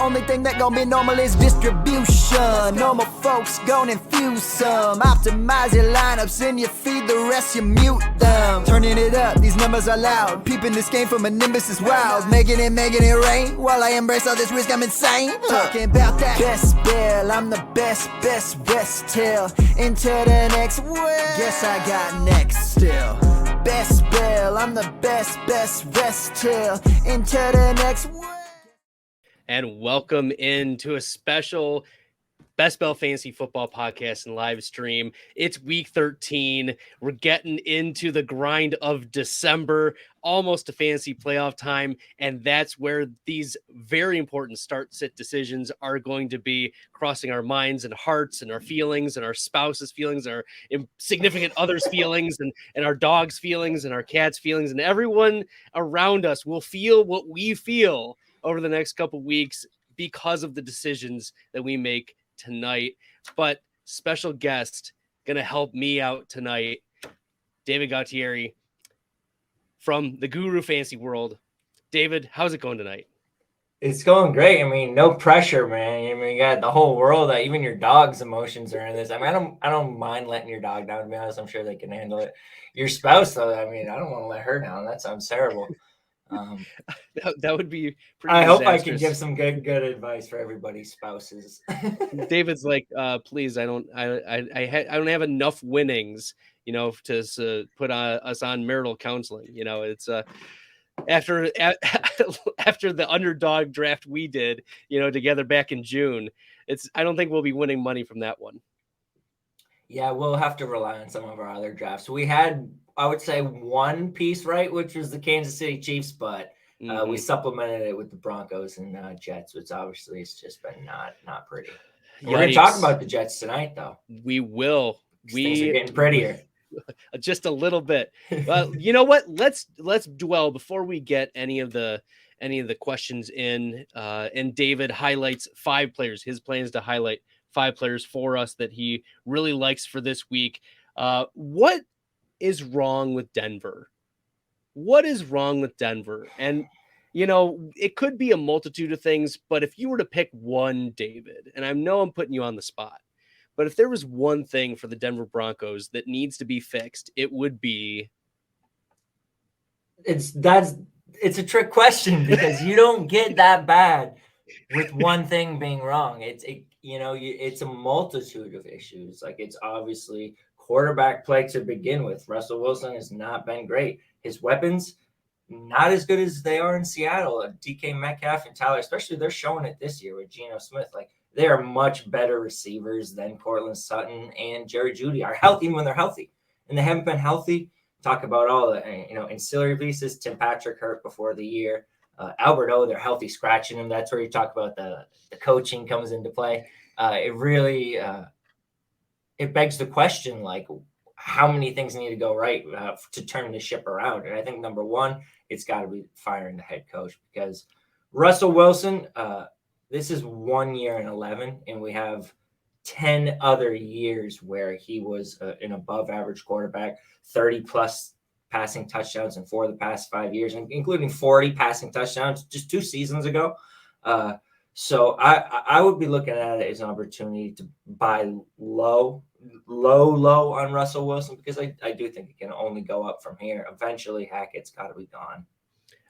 only thing that gon' be normal is distribution. Normal folks gon' infuse some. Optimize your lineups and you feed the rest, you mute them. Turning it up, these numbers are loud. Peeping this game from a nimbus is wild. Making it rain. While I embrace all this risk, I'm insane. Talking about that best bill, I'm the best rest till into the next world. Guess I got next still. Best bill, I'm the best rest till into the next world. And welcome into a special Best Bell Fantasy Football podcast and live stream. It's week 13. We're getting into the grind of December, almost to fantasy playoff time. And that's where these very important start-sit decisions are going to be crossing our minds and hearts and our feelings and our spouse's feelings, our significant others' feelings and our dog's feelings and our cat's feelings. And everyone around us will feel what we feel over the next couple weeks because of the decisions that we make tonight. But special guest going to help me out tonight, David Gautieri from the Guru Fantasy World. David, how's it going tonight? It's going great. I mean, no pressure, man. I mean, you got the whole world. Even your dog's emotions are in this. I mean, I don't mind letting your dog down. To be honest, I'm sure they can handle it. Your spouse, though, I mean, I don't want to let her down. That sounds terrible. That would be pretty I disastrous. hope I can give some good advice for everybody's spouses. David's like, please, I don't have enough winnings, to put us on marital counseling. It's after the underdog draft we did, together back in June. I don't think we'll be winning money from that one. Yeah, we'll have to rely on some of our other drafts. We had, I would say, one piece right, which was the Kansas City Chiefs, but we supplemented it with the Broncos and Jets, which obviously it's just been not pretty. We're going to talk about the Jets tonight, though. We will. Things are getting prettier. Just a little bit. You know what? Let's dwell before we get any of the questions in. And David highlights 5 players. His plan is to highlight 5 players for us that he really likes for this week. What is wrong with Denver? What is wrong with Denver? And, it could be a multitude of things, but if you were to pick one, David, and I know I'm putting you on the spot, but if there was one thing for the Denver Broncos that needs to be fixed, it would be. It's a trick question because you don't get that bad with one thing being wrong. It's a multitude of issues. Like, it's obviously quarterback play to begin with. Russell Wilson has not been great. His weapons, not as good as they are in Seattle. DK Metcalf and Tyler, especially, they're showing it this year with Geno Smith. Like, they are much better receivers than Cortland Sutton and Jerry Jeudy are healthy when they're healthy. And they haven't been healthy. Talk about all the ancillary pieces. Tim Patrick hurt before the year. Albert O, they're healthy scratching him. That's where you talk about the coaching comes into play. It really it begs the question, like, how many things need to go right to turn the ship around? And I think number one, it's got to be firing the head coach, because Russell Wilson, this is 1 year and 11, and we have 10 other years where he was an above average quarterback, 30 plus passing touchdowns in 4 of the past 5 years, including 40 passing touchdowns just 2 seasons ago. So I would be looking at it as an opportunity to buy low on Russell Wilson, because I do think it can only go up from here. Eventually, Hackett's got to be gone.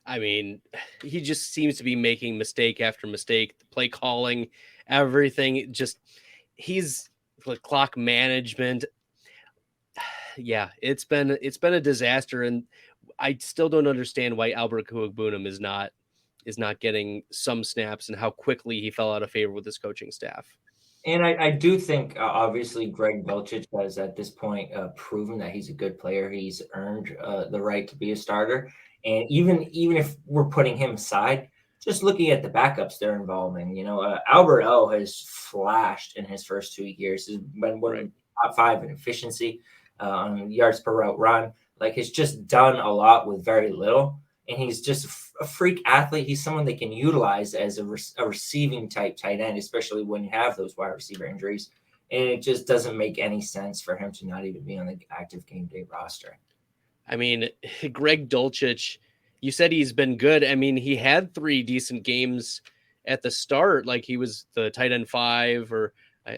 I mean, he just seems to be making mistake after mistake. The play calling, everything, he's the clock management. Yeah, it's been a disaster, and I still don't understand why Albert Kuagbunam is not getting some snaps and how quickly he fell out of favor with his coaching staff. And I do think, obviously, Greg Dulcich has at this point proven that he's a good player. He's earned the right to be a starter. And even if we're putting him aside, just looking at the backups they're involved in, Albert O has flashed in his first 2 years. He's been one of the top 5 in efficiency on yards per route run. Like, he's just done a lot with very little. And he's just a freak athlete. He's someone they can utilize as a receiving type tight end, especially when you have those wide receiver injuries. And it just doesn't make any sense for him to not even be on the active game day roster. I mean, Greg Dulcich, you said he's been good. I mean, he had 3 decent games at the start, like he was the tight end 5, or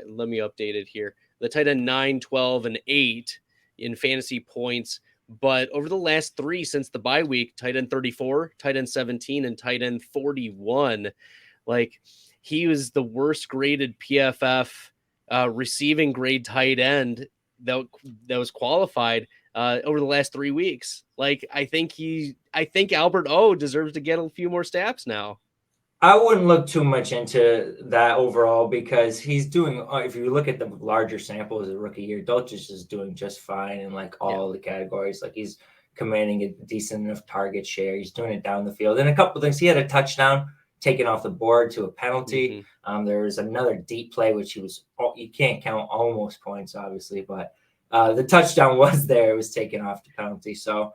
let me update it here. The tight end 9, 12, and 8 in fantasy points. But over the last 3 since the bye week, tight end 34, tight end 17, and tight end 41, like he was the worst graded PFF receiving grade tight end that was qualified over the last 3 weeks. Like I think Albert O deserves to get a few more snaps now. I wouldn't look too much into that overall because he's doing, if you look at the larger sample as a rookie year, Dulcich is doing just fine in like all the categories. Like he's commanding a decent enough target share. He's doing it down the field. And a couple of things, he had a touchdown taken off the board to a penalty. There was another deep play, which you can't count almost points, obviously, but the touchdown was there. It was taken off the penalty. So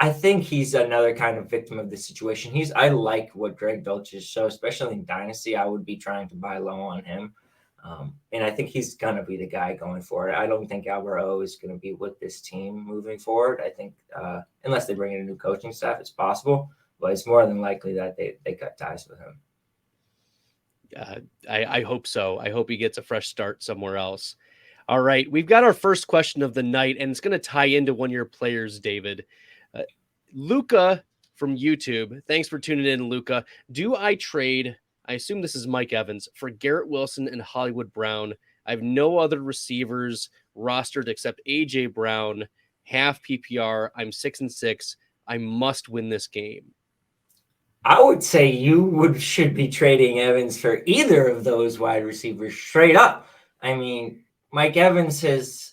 I think he's another kind of victim of the situation. I like what Greg Dulcich shows, especially in Dynasty. I would be trying to buy low on him. And I think he's going to be the guy going forward. I don't think Albert O is going to be with this team moving forward. I think unless they bring in a new coaching staff, it's possible. But it's more than likely that they cut ties with him. I hope so. I hope he gets a fresh start somewhere else. All right. We've got our first question of the night, and it's going to tie into one of your players, David. Luca from YouTube. Thanks for tuning in, Luca. Do I trade, I assume this is Mike Evans, for Garrett Wilson and Hollywood Brown? I have no other receivers rostered except A.J. Brown, half PPR. I'm 6-6. I must win this game. I would say you should be trading Evans for either of those wide receivers straight up. I mean, Mike Evans has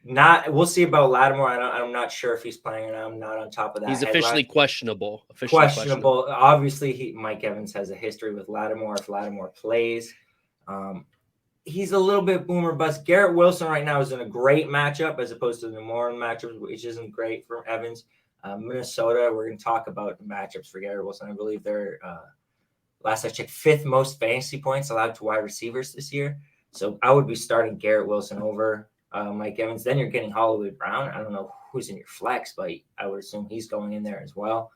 not. We'll see about Lattimore. I'm not sure if he's playing, and I'm not on top of that. He's officially questionable. Questionable. Obviously, Mike Evans has a history with Lattimore. If Lattimore plays, he's a little bit boomer bust. Garrett Wilson right now is in a great matchup as opposed to the Moran matchup, which isn't great for Evans. Minnesota, we're going to talk about the matchups for Garrett Wilson. I believe they're, last I checked, 5th most fantasy points allowed to wide receivers this year. So I would be starting Garrett Wilson over Mike Evans. Then you're getting Hollywood Brown. I don't know who's in your flex, but I would assume he's going in there as well.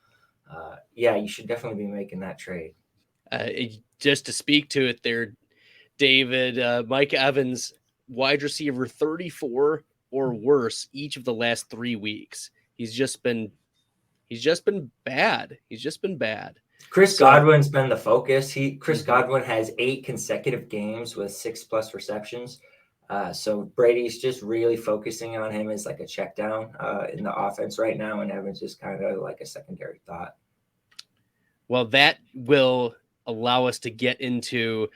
You should definitely be making that trade. Just to speak to it there, David, Mike Evans, wide receiver 34 or worse each of the last 3 weeks. He's just been bad. Chris Godwin's been the focus. Chris Godwin has 8 consecutive games with 6+ receptions. So Brady's just really focusing on him as like a check down in the offense right now, and Evans is kind of like a secondary thought. Well, that will allow us to get into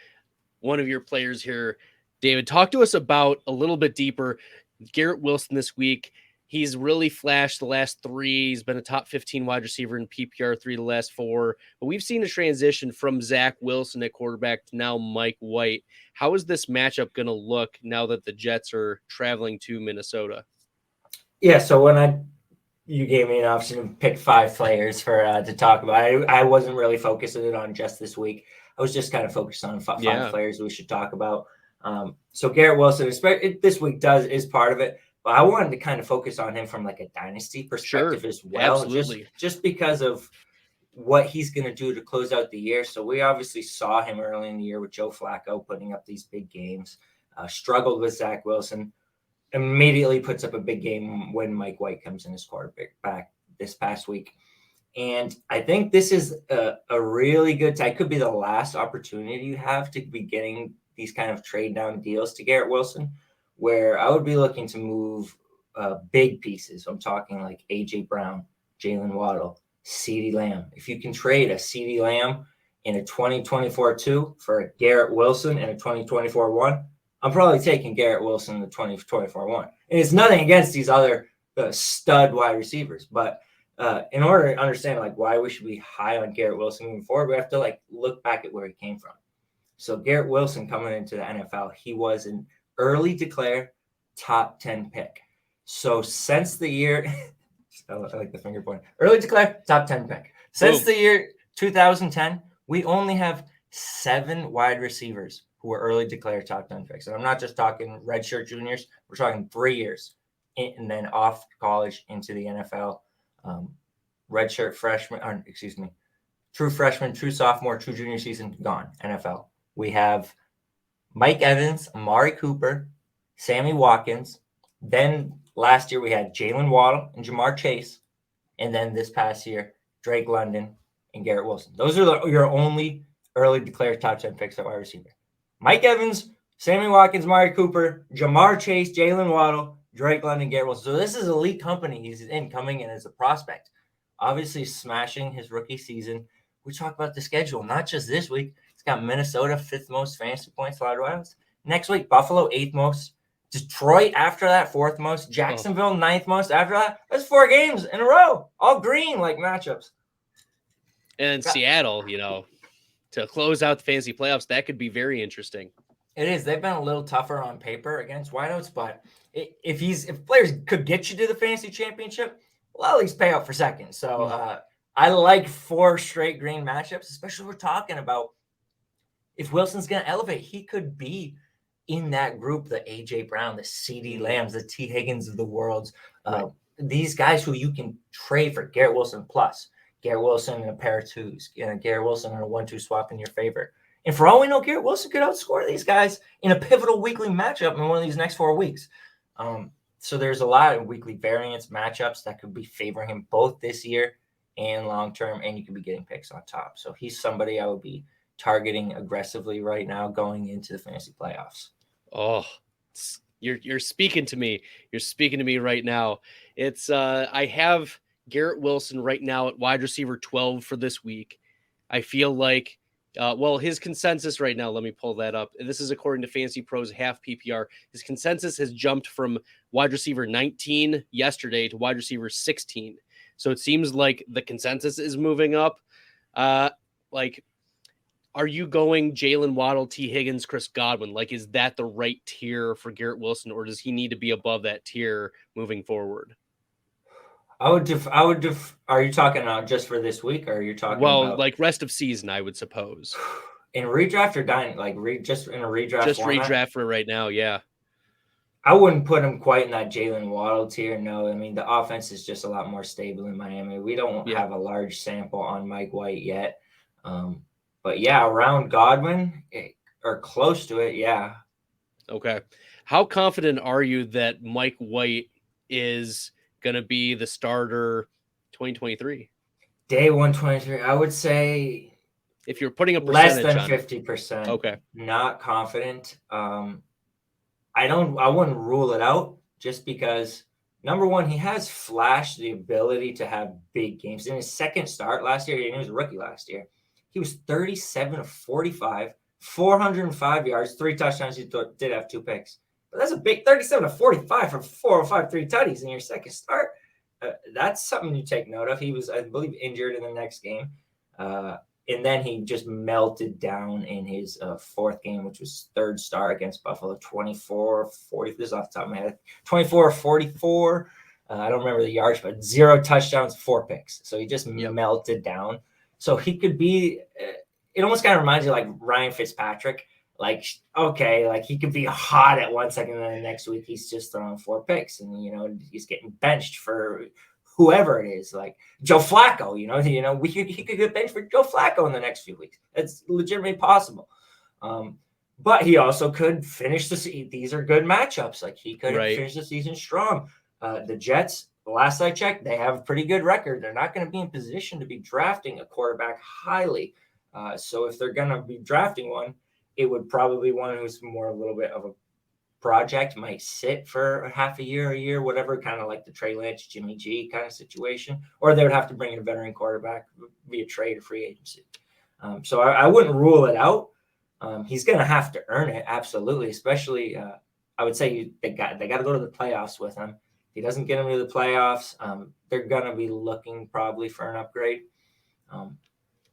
one of your players here. David, talk to us about a little bit deeper Garrett Wilson this week. He's really flashed the last 3. He's been a top 15 wide receiver in PPR 3 the last 4. But we've seen a transition from Zach Wilson at quarterback to now Mike White. How is this matchup going to look now that the Jets are traveling to Minnesota? Yeah, so when you gave me an option to pick 5 players for to talk about, I wasn't really focusing on just this week. I was just kind of focused on 5 players we should talk about. So Garrett Wilson, this week is part of it. But I wanted to kind of focus on him from like a dynasty perspective as well. Absolutely. Just because of what he's going to do to close out the year. So we obviously saw him early in the year with Joe Flacco putting up these big games, struggled with Zach Wilson, immediately puts up a big game when Mike White comes in as quarterback this past week. And I think this is a really good time. It could be the last opportunity you have to be getting these kind of trade down deals to Garrett Wilson, where I would be looking to move big pieces. I'm talking like A.J. Brown, Jalen Waddle, CeeDee Lamb. If you can trade a CeeDee Lamb in a 2024 2 for a Garrett Wilson in a 2024 1, I'm probably taking Garrett Wilson in the 2024 1. And it's nothing against these other stud wide receivers. But in order to understand like why we should be high on Garrett Wilson moving forward, we have to like look back at where he came from. So Garrett Wilson coming into the NFL, he was an early declare top 10 pick. So since the year, I like the finger point, early declare top 10 pick. Since the year 2010, we only have 7 wide receivers who were early declare top 10 picks. And I'm not just talking redshirt juniors. We're talking 3 years and then off college into the NFL. Redshirt freshman, true freshman, true sophomore, true junior season, gone. NFL. We have Mike Evans, Amari Cooper, Sammy Watkins. Then last year we had Jalen Waddle and Jamar Chase. And then this past year, Drake London and Garrett Wilson. Those are your only early declared top 10 picks at wide receiver. Mike Evans, Sammy Watkins, Amari Cooper, Jamar Chase, Jalen Waddle, Drake London, Garrett Wilson. So this is elite company he's coming in as a prospect. Obviously smashing his rookie season. We talk about the schedule, not just this week. He's got Minnesota, 5th most fantasy points allowed. Next week, Buffalo, 8th most. Detroit after that, 4th most. Jacksonville, 9th most after that. That's 4 games in a row. All green like matchups. And Seattle, to close out the fantasy playoffs, that could be very interesting. It is. They've been a little tougher on paper against wideouts, but if players could get you to the fantasy championship, well, at least pay out for second. So I like 4 straight green matchups, especially we're talking about if Wilson's going to elevate, he could be in that group, the A.J. Brown, the C.D. Lambs, the T. Higgins of the world. These guys who you can trade for Garrett Wilson plus. Garrett Wilson in a pair of 2s. Garrett Wilson in a 1-2 swap in your favor. And for all we know, Garrett Wilson could outscore these guys in a pivotal weekly matchup in one of these next 4 weeks. So there's a lot of weekly variance matchups that could be favoring him both this year and long term, and you could be getting picks on top. So he's somebody I would be targeting aggressively right now going into the fantasy playoffs. Oh, you're speaking to me. You're speaking to me right now. It's I have Garrett Wilson right now at wide receiver 12 for this week. I feel like his consensus right now, let me pull that up. This is according to Fantasy Pros half PPR. His consensus has jumped from wide receiver 19 yesterday to wide receiver 16. So it seems like the consensus is moving up. Are you going Jalen Waddle, T. Higgins, Chris Godwin? Is that the right tier for Garrett Wilson, or does he need to be above that tier moving forward? Are you talking just for this week, or are you talking about rest of season, I would suppose. In redraft or just in a redraft? Just format? Redraft for right now, yeah. I wouldn't put him quite in that Jalen Waddle tier. No, I mean, the offense is just a lot more stable in Miami. We don't have a large sample on Mike White yet. But yeah, around Godwin or close to it, yeah. Okay. How confident are you that Mike White is going to be the starter 2023? Day 123, I would say if you're putting a percentage less than 50%. Okay. Not confident. I wouldn't rule it out just because, number one, he has flashed the ability to have big games. In his second start last year, he was a rookie last year. He was 37 of 45, 405 yards, 3 touchdowns. He did have 2 picks. But that's a big 37 of 45 for 405, 3 tutties in your second start. That's something you take note of. He was, I believe, injured in the next game. And then he just melted down in his 4th game, which was 3rd start against Buffalo, 24-40. This is off the top of my head. 24-44. I don't remember the yards, but 0 touchdowns, 4 picks. So he just melted down. So he could be it almost kind of reminds you like Ryan Fitzpatrick. He could be hot at 1 second, and then the next week he's just throwing 4 picks, and he's getting benched for whoever it is, like Joe Flacco. He could get benched for Joe Flacco in the next few weeks. It's legitimately possible. But he also could finish the season. These are good matchups. He could finish the season strong. The Jets, the last I checked, they have a pretty good record. They're not going to be in position to be drafting a quarterback highly. So if they're going to be drafting one, it would probably be one who's more a little bit of a project, might sit for a year, whatever, kind of like the Trey Lance, Jimmy G kind of situation, or they would have to bring in a veteran quarterback via trade or free agency. So I wouldn't rule it out. He's going to have to earn it, absolutely. Especially, I would say they got to go to the playoffs with him. If he doesn't get him to the playoffs, they're going to be looking probably for an upgrade.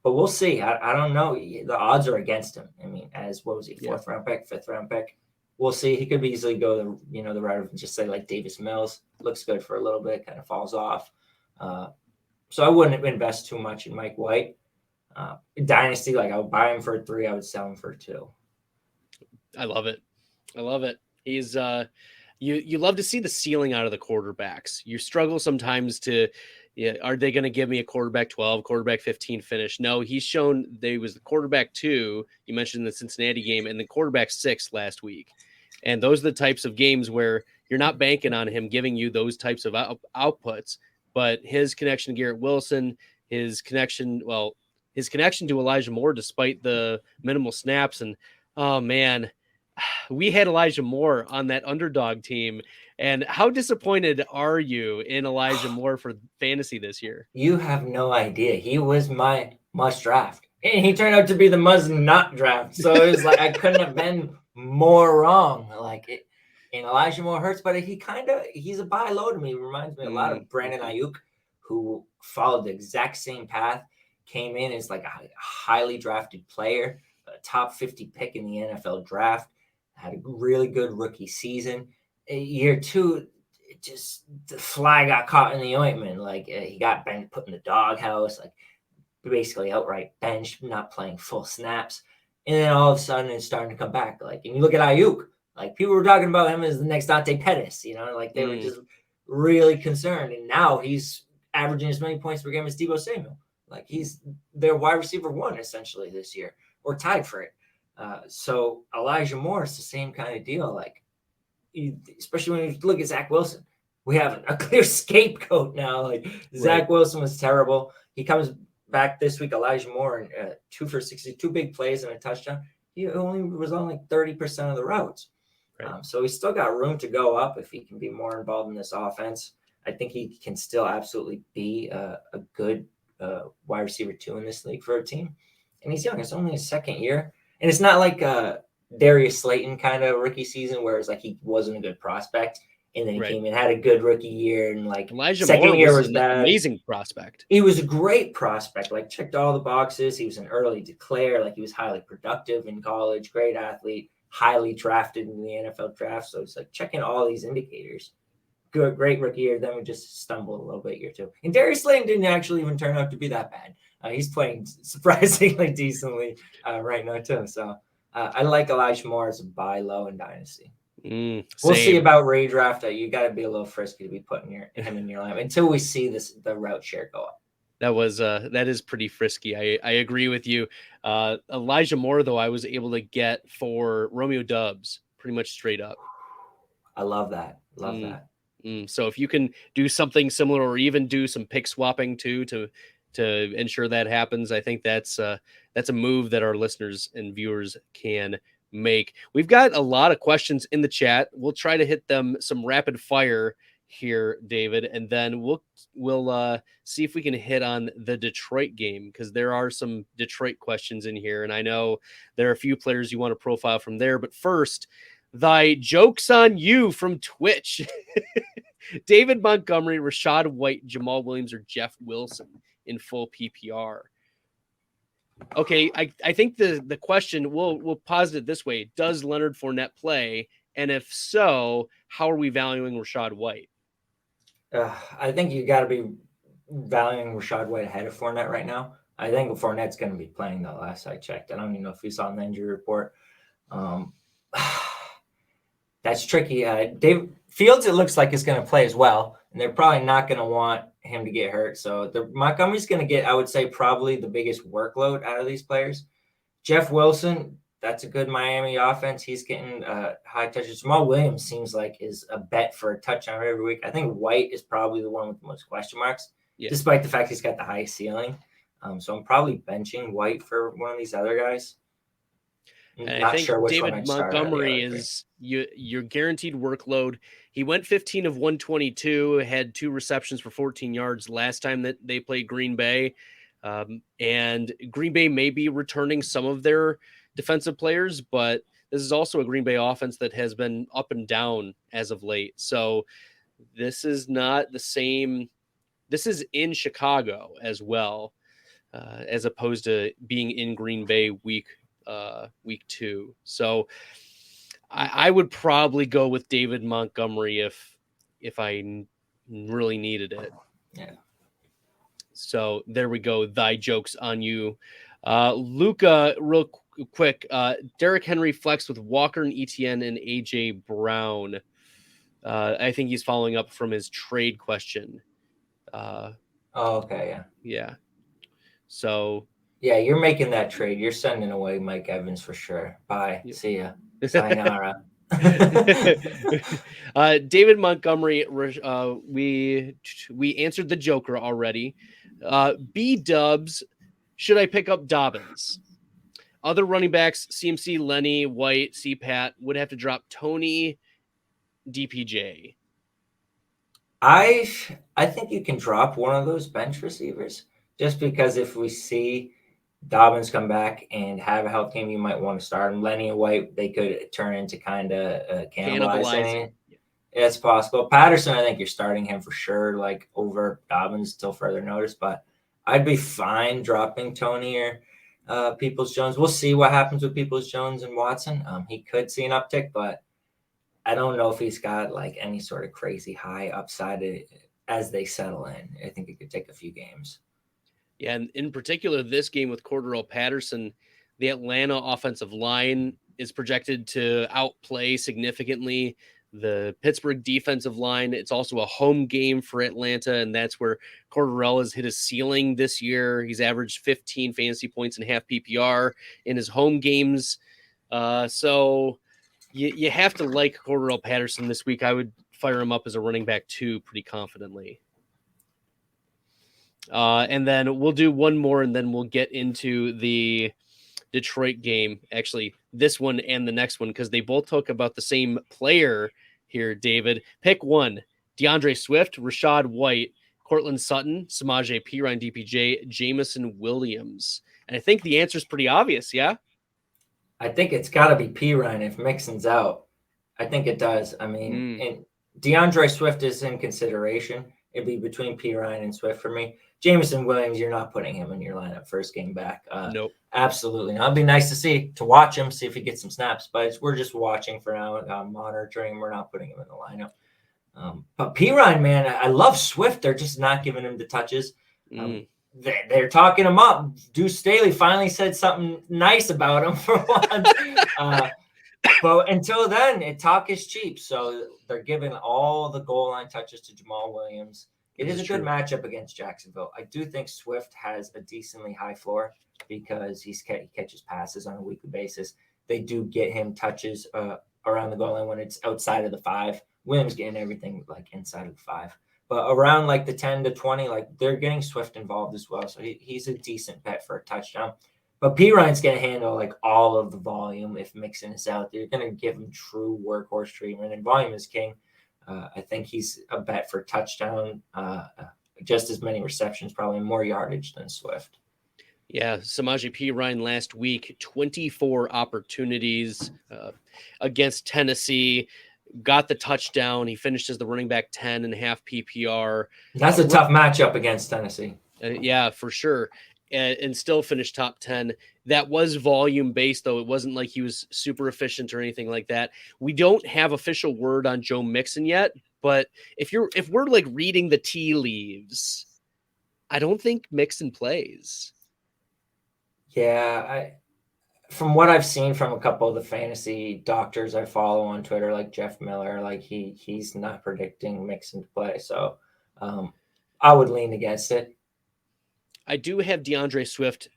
But we'll see. I don't know. The odds are against him. I mean, what was he, 4th round pick, 5th round pick? We'll see. He could easily go the route of just say like Davis Mills. Looks good for a little bit, kind of falls off. So I wouldn't invest too much in Mike White. Dynasty, I would buy him for 3. I would sell him for 2. I love it. He's you love to see the ceiling out of the quarterbacks. You struggle sometimes to Yeah, are they going to give me a quarterback 12, quarterback 15 finish? No, he's shown that he was the quarterback 2. You mentioned the Cincinnati game, and the quarterback 6 last week. And those are the types of games where you're not banking on him giving you those types of outputs. But his connection to Garrett Wilson, his connection to Elijah Moore, despite the minimal snaps. And, oh, man, we had Elijah Moore on that underdog team. And how disappointed are you in Elijah Moore for fantasy this year? You have no idea. He was my must draft, and he turned out to be the must not draft. So it was like I couldn't have been more wrong. And Elijah Moore hurts, but he's a buy low to me. He reminds me a lot of Brandon Ayuk, who followed the exact same path, came in as like a highly drafted player, a top 50 pick in the NFL draft, had a really good rookie season. Year 2, just the fly got caught in the ointment. Like he got put in the doghouse, like basically outright benched, not playing full snaps. And then all of a sudden it's starting to come back. Like, and you look at Ayuk, like people were talking about him as the next Dante Pettis, like they were just really concerned. And now he's averaging as many points per game as Deebo Samuel. Like he's their wide receiver 1 essentially this year, or tied for it. So Elijah Moore is the same kind of deal. Like, especially when you look at Zach Wilson, we have a clear scapegoat now. Like Zach Wilson was terrible. He comes back this week, Elijah Moore, and 2 for 62 big plays and a touchdown. He only was on like 30% of the routes. Right. So he's still got room to go up if he can be more involved in this offense. I think he can still absolutely be a good wide receiver 2 in this league for a team. And he's young. It's only his second year. And it's not like Darius Slayton kind of rookie season where it's like he wasn't a good prospect and then he came in, had a good rookie year, and like Elijah second Moore year was was bad. Amazing prospect. He was a great prospect, like checked all the boxes. He was an early declare, like he was highly productive in college, great athlete, highly drafted in the NFL draft. So it's like checking all these indicators. Good, great rookie year. Then we just stumbled a little bit year 2. And Darius Slayton didn't actually even turn out to be that bad. He's playing surprisingly decently right now too. So I like Elijah Moore as a buy low in Dynasty. We'll see about redraft. You got to be a little frisky to be putting him in your lineup until we see the route share go up. That is pretty frisky. I agree with you. Elijah Moore, though, I was able to get for Romeo Doubs pretty much straight up. I love that. Love that. So if you can do something similar, or even do some pick swapping too to ensure that happens, I think that's a move that our listeners and viewers can make. We've got a lot of questions in the chat. We'll try to hit them some rapid fire here, David, and then we'll see if we can hit on the Detroit game, because there are some Detroit questions in here, and I know there are a few players you want to profile from there. But first, thy joke's on you from Twitch. David Montgomery, Rachaad White, Jamal Williams, or Jeff Wilson in full PPR. Okay, I think the question, we'll posit it this way: does Leonard Fournette play? And if so, how are we valuing Rachaad White? I think you got to be valuing Rachaad White ahead of Fournette right now. I think Fournette's going to be playing the last I checked. I don't even know if he's on the injury report. That's tricky. Dave Fields, it looks like, is going to play as well, and they're probably not going to want him to get hurt. So Montgomery's going to get, I would say, probably the biggest workload out of these players. Jeff Wilson, that's a good Miami offense. He's getting high touches. Jamal Williams seems like is a bet for a touchdown every week. I think White is probably the one with the most question marks, despite the fact he's got the highest ceiling. So I'm probably benching White for one of these other guys. I think sure David Montgomery is your guaranteed workload. He went 15 of 122, had 2 receptions for 14 yards last time that they played Green Bay. And Green Bay may be returning some of their defensive players, but this is also a Green Bay offense that has been up and down as of late. So this is not the same. This is in Chicago as well, as opposed to being in Green Bay week 2. So I would probably go with David Montgomery if I really needed it. Yeah. So there we go. Thy joke's on you. Luca, real quick. Derrick Henry flexed with Walker and ETN and AJ Brown. I think he's following up from his trade question. Oh, okay, yeah. Yeah. So Yeah, you're making that trade. You're sending away Mike Evans for sure. Bye. yeah. See ya. Sayonara. David Montgomery, we answered the Joker already. B Dubs, should I pick up Dobbins? Other running backs, CMC, Lenny, White, CPAT, would have to drop Tony, DPJ. I think you can drop one of those bench receivers just because if we see Dobbins come back and have a health game, you might want to start him. Lenny and White, they could turn into kind of cannibalizing. It's possible. Patterson, I think you're starting him for sure, like over Dobbins till further notice. But I'd be fine dropping Tony or Peoples-Jones. We'll see what happens with Peoples-Jones and Watson. He could see an uptick, but I don't know if he's got like any sort of crazy high upside as they settle in. I think it could take a few games. Yeah, and in particular, this game with Cordarrelle Patterson, the Atlanta offensive line is projected to outplay significantly the Pittsburgh defensive line. It's also a home game for Atlanta, and that's where Cordarrelle has hit his ceiling this year. He's averaged 15 fantasy points and half PPR in his home games. So you have to like Cordarrelle Patterson this week. I would fire him up as a running back too, pretty confidently. And then we'll do one more, and then we'll get into the Detroit game. Actually, this one and the next one, because they both talk about the same player here, David. Pick one. DeAndre Swift, Rashad White, Cortland Sutton, Samaje Perine, DPJ, Jamison Williams. And I think the answer is pretty obvious, yeah? I think it's got to be Perine if Mixon's out. I think it does. I mean, and DeAndre Swift is in consideration. It'd be between Perine and Swift for me. Jamison Williams, you're not putting him in your lineup first game back. Nope. Absolutely not. It'd be nice to watch him, see if he gets some snaps, but we're just watching for now, monitoring. We're not putting him in the lineup. But Perine, man, I love Swift. They're just not giving him the touches. They're talking him up. Deuce Staley finally said something nice about him for once. But until then, talk is cheap. So they're giving all the goal line touches to Jamal Williams. It is a good matchup against Jacksonville. I do think Swift has a decently high floor because he catches passes on a weekly basis. They do get him touches around the goal line when it's outside of the 5. Williams getting everything like inside of the 5. But around like the 10 to 20, like they're getting Swift involved as well. So he's a decent bet for a touchdown. But Perine's going to handle like all of the volume if Mixon is out. They're going to give him true workhorse treatment, and volume is king. I think he's a bet for touchdown, just as many receptions, probably more yardage than Swift. Yeah, Samaje Perine last week, 24 opportunities against Tennessee, got the touchdown. He finished as the running back 10 and a half PPR. That's a tough matchup against Tennessee. Yeah, for sure. And still finished top 10. That was volume based, though. It wasn't like he was super efficient or anything like that. We don't have official word on Joe Mixon yet, but if we're like reading the tea leaves, I don't think Mixon plays. Yeah, from what I've seen from a couple of the fantasy doctors I follow on Twitter, like Jeff Miller, like he's not predicting Mixon to play. So I would lean against it. I do have DeAndre Swift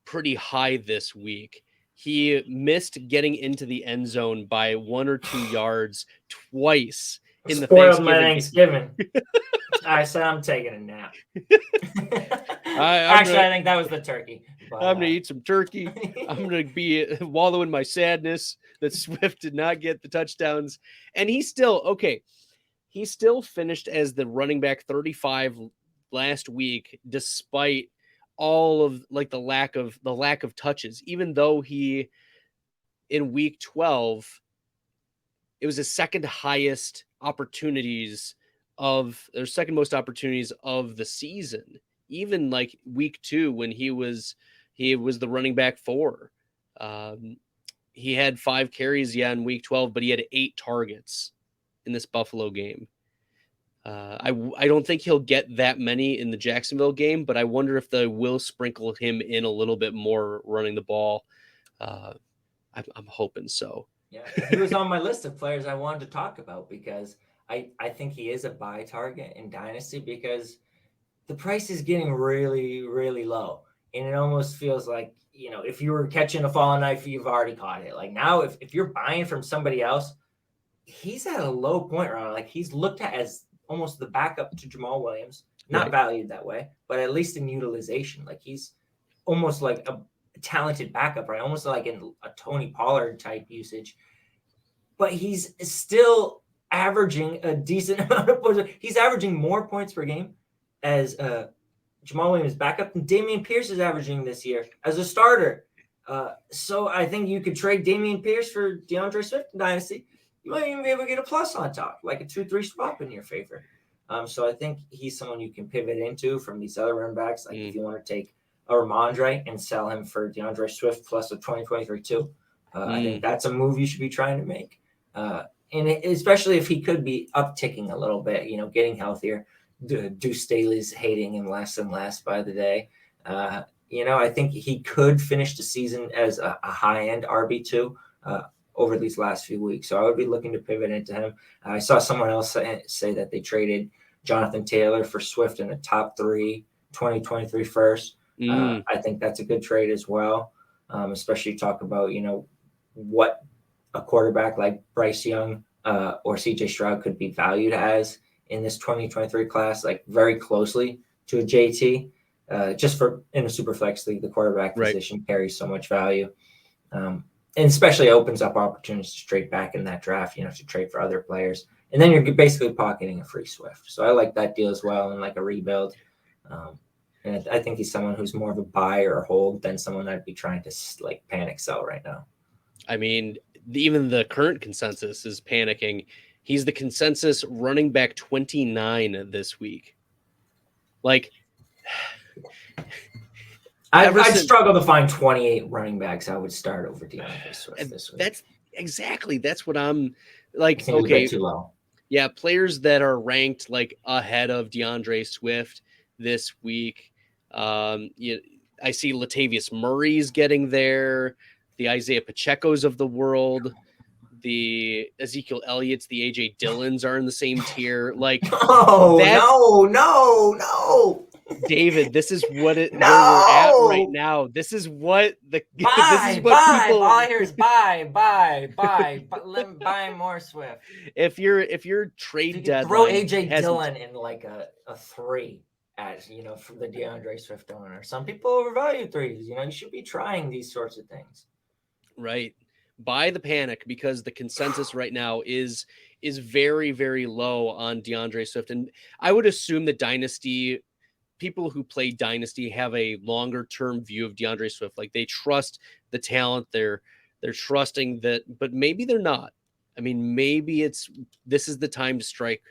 pretty high this week. He missed getting into the end zone by 1 or 2 yards twice in the Thanksgiving. I said I'm taking a nap. I think that was the turkey. But, I'm going to eat some turkey. I'm going to be wallow in my sadness that Swift did not get the touchdowns. And he still finished as the running back 35 last week, despite all of like the lack of touches, even though he in week 12, it was his second most opportunities of the season, even like week 2 when he was the running back 4. He had 5 carries in week 12, but he had 8 targets in this Buffalo game. I don't think he'll get that many in the Jacksonville game, but I wonder if they will sprinkle him in a little bit more running the ball. I'm hoping so. Yeah, he was on my list of players I wanted to talk about because I think he is a buy target in Dynasty because the price is getting really, really low. And it almost feels like, if you were catching a falling knife, you've already caught it. Like now, if you're buying from somebody else, he's at a low point right now. Like he's looked at as almost the backup to Jamal Williams, not valued that way, but at least in utilization. Like he's almost like a talented backup, right? Almost like in a Tony Pollard type usage. But he's still averaging a decent amount of points. He's averaging more points per game as Jamal Williams backup than Dameon Pierce is averaging this year as a starter. So I think you could trade Dameon Pierce for DeAndre Swift in Dynasty. You might even be able to get a plus on top, like a 2-3 swap in your favor. So I think he's someone you can pivot into from these other running backs. Like if you want to take Amon-Ra and sell him for DeAndre Swift plus a 2023 too. I think that's a move you should be trying to make. And especially if he could be upticking a little bit, getting healthier. Deuce Staley's hating him less and less by the day. I think he could finish the season as a high-end RB2 over these last few weeks. So I would be looking to pivot into him. I saw someone else say that they traded Jonathan Taylor for Swift in the top 3 2023 first. I think that's a good trade as well, especially talk about, what a quarterback like Bryce Young or CJ Stroud could be valued as in this 2023 class, like very closely to a JT. Just for in a super flex league, the quarterback position carries so much value. And especially opens up opportunities to trade back in that draft, to trade for other players. And then you're basically pocketing a free Swift. So I like that deal as well, and like a rebuild. And I think he's someone who's more of a buy or a hold than someone I'd be trying to like panic sell right now. I mean, even the current consensus is panicking. He's the consensus running back 29 this week. Like, I'd struggle to find 28 running backs I would start over DeAndre Swift this week. That's what I'm like. Okay, too low. Yeah, players that are ranked like ahead of DeAndre Swift this week. I see Latavius Murray's getting there. The Isaiah Pacheco's of the world, the Ezekiel Elliott's, the AJ Dillons are in the same tier. Like, no. David, this is what where we're at right now. This is what buyers buy more Swift. If your trade deadline, throw AJ Dillon in like a 3 as from the DeAndre Swift owner. Some people overvalue 3s. You should be trying these sorts of things. Right. Buy the panic, because the consensus right now is very, very low on DeAndre Swift. And I would assume that people who play Dynasty have a longer term view of DeAndre Swift. Like they trust the talent. They're trusting that, but maybe they're not. I mean, maybe this is the time to strike.